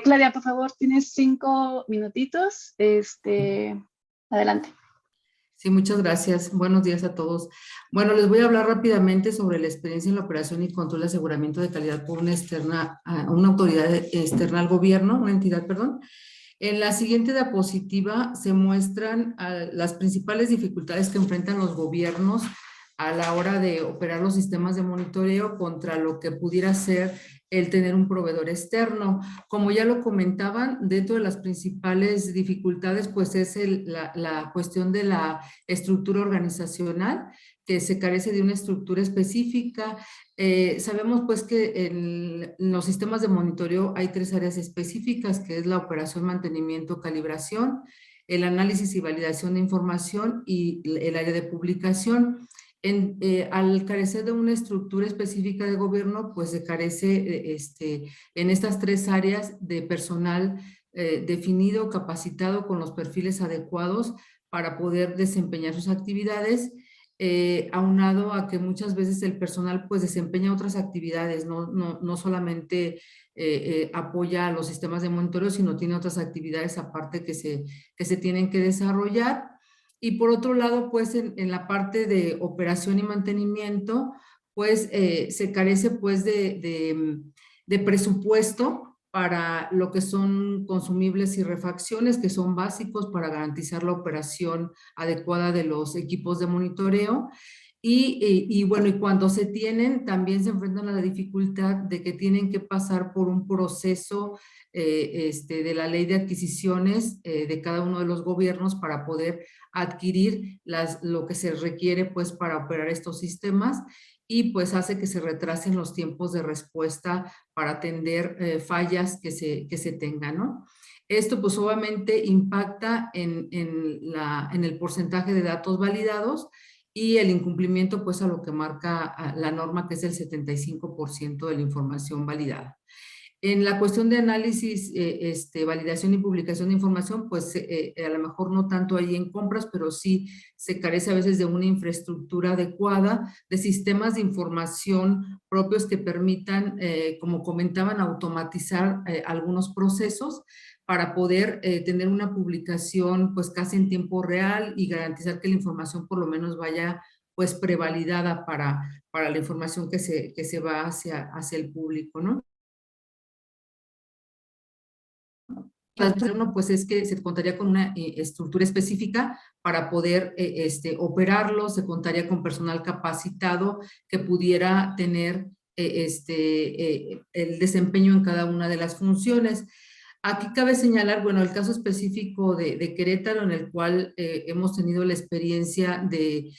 Claudia, por favor, tienes 5 minutitos. Adelante. Sí, muchas gracias. Buenos días a todos. Bueno, les voy a hablar rápidamente sobre la experiencia en la operación y control de aseguramiento de calidad por una autoridad externa al gobierno, una entidad, perdón. En la siguiente diapositiva se muestran las principales dificultades que enfrentan los gobiernos a la hora de operar los sistemas de monitoreo contra lo que pudiera ser el tener un proveedor externo. Como ya lo comentaban, dentro de las principales dificultades, pues es la cuestión de la estructura organizacional, que se carece de una estructura específica. Sabemos pues que en los sistemas de monitoreo hay 3 áreas específicas, que es la operación, mantenimiento, calibración, el análisis y validación de información y el área de publicación. Al carecer de una estructura específica de gobierno, pues se carece en estas 3 áreas de personal definido, capacitado con los perfiles adecuados para poder desempeñar sus actividades, aunado a que muchas veces el personal pues desempeña otras actividades, no solamente apoya a los sistemas de monitoreo, sino tiene otras actividades aparte que se tienen que desarrollar. Y por otro lado, pues en la parte de operación y mantenimiento, pues se carece pues de presupuesto para lo que son consumibles y refacciones, que son básicos para garantizar la operación adecuada de los equipos de monitoreo. Y bueno, y cuando se tienen, también se enfrentan a la dificultad de que tienen que pasar por un proceso de la ley de adquisiciones de cada uno de los gobiernos para poder adquirir lo que se requiere pues para operar estos sistemas. y pues hace que se retrasen los tiempos de respuesta para atender fallas que se tengan, ¿no? Esto pues obviamente impacta en el porcentaje de datos validados y el incumplimiento pues a lo que marca la norma, que es el 75% de la información validada. En la cuestión de análisis, validación y publicación de información, pues a lo mejor no tanto ahí en compras, pero sí se carece a veces de una infraestructura adecuada, de sistemas de información propios que permitan, como comentaban, automatizar algunos procesos para poder tener una publicación pues casi en tiempo real y garantizar que la información por lo menos vaya pues prevalidada para la información que se va hacia el público, ¿no? Uno pues es que se contaría con una estructura específica para poder operarlo, se contaría con personal capacitado que pudiera tener el desempeño en cada una de las funciones. Aquí cabe señalar, bueno, el caso específico de Querétaro, en el cual hemos tenido la experiencia de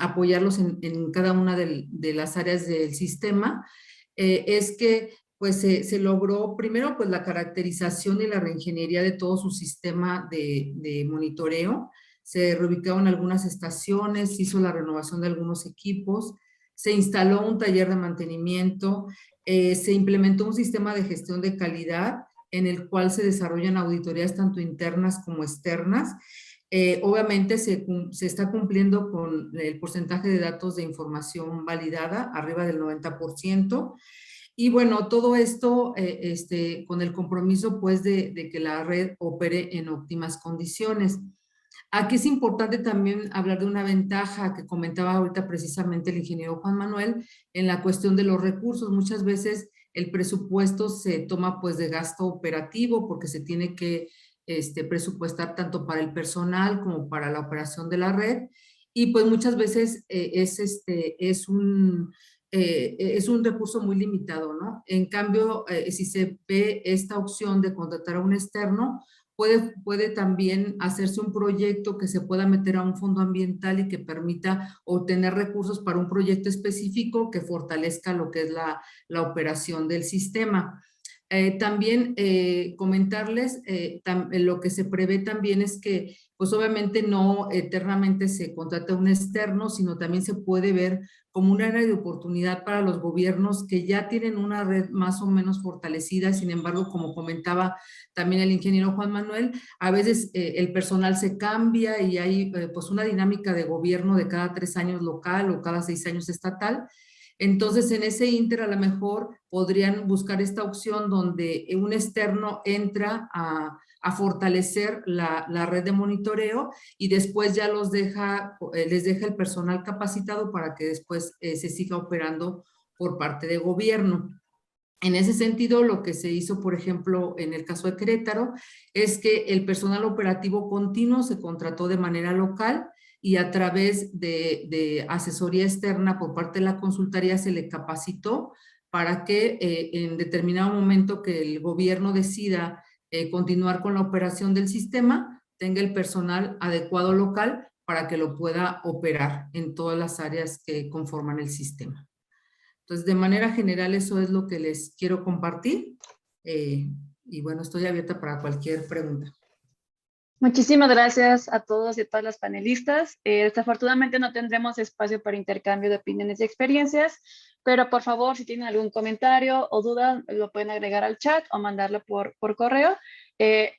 apoyarlos en cada una de las áreas del sistema, es que pues se logró primero pues la caracterización y la reingeniería de todo su sistema de monitoreo. Se reubicaron algunas estaciones, se hizo la renovación de algunos equipos, se instaló un taller de mantenimiento, se implementó un sistema de gestión de calidad en el cual se desarrollan auditorías tanto internas como externas. Obviamente se está cumpliendo con el porcentaje de datos de información validada, arriba del 90%. Y bueno, todo esto con el compromiso pues de que la red opere en óptimas condiciones. Aquí es importante también hablar de una ventaja que comentaba ahorita precisamente el ingeniero Juan Manuel en la cuestión de los recursos. Muchas veces el presupuesto se toma pues de gasto operativo porque se tiene que presupuestar tanto para el personal como para la operación de la red, y pues muchas veces es un recurso muy limitado, ¿no? En cambio, si se ve esta opción de contratar a un externo, puede también hacerse un proyecto que se pueda meter a un fondo ambiental y que permita obtener recursos para un proyecto específico que fortalezca lo que es la operación del sistema. También comentarles, lo que se prevé también es que pues obviamente no eternamente se contrata un externo, sino también se puede ver como un área de oportunidad para los gobiernos que ya tienen una red más o menos fortalecida. Sin embargo, como comentaba también el ingeniero Juan Manuel, a veces el personal se cambia y hay pues una dinámica de gobierno de cada 3 años local o cada 6 años estatal. Entonces, en ese ínter a lo mejor podrían buscar esta opción donde un externo entra a fortalecer la red de monitoreo y después ya les deja el personal capacitado para que después se siga operando por parte de gobierno. En ese sentido, lo que se hizo, por ejemplo, en el caso de Querétaro, es que el personal operativo continuo se contrató de manera local y a través de asesoría externa por parte de la consultoría se le capacitó para que en determinado momento que el gobierno decida continuar con la operación del sistema, tenga el personal adecuado local para que lo pueda operar en todas las áreas que conforman el sistema. Entonces, de manera general, eso es lo que les quiero compartir. Y bueno, estoy abierta para cualquier pregunta. Muchísimas gracias a todos y a todas las panelistas. Desafortunadamente no tendremos espacio para intercambio de opiniones y experiencias, pero por favor, si tienen algún comentario o duda, lo pueden agregar al chat o mandarlo por correo.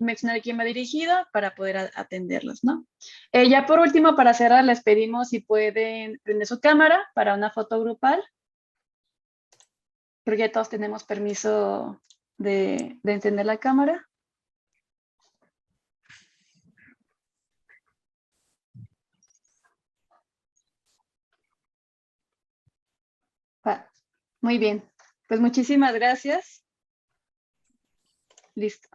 Mencionar a quién va dirigido para poder atenderlos, ¿no? Ya por último, para cerrar, les pedimos si pueden prender su cámara para una foto grupal. Creo que ya todos tenemos permiso de encender la cámara. Muy bien, pues muchísimas gracias. Listo,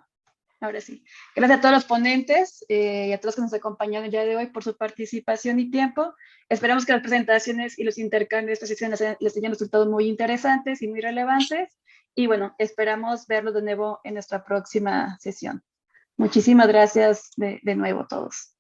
ahora sí. Gracias a todos los ponentes y a todos que nos acompañaron el día de hoy por su participación y tiempo. Esperamos que las presentaciones y los intercambios de esta sesión les hayan resultado muy interesantes y muy relevantes. Y bueno, esperamos verlos de nuevo en nuestra próxima sesión. Muchísimas gracias de nuevo a todos.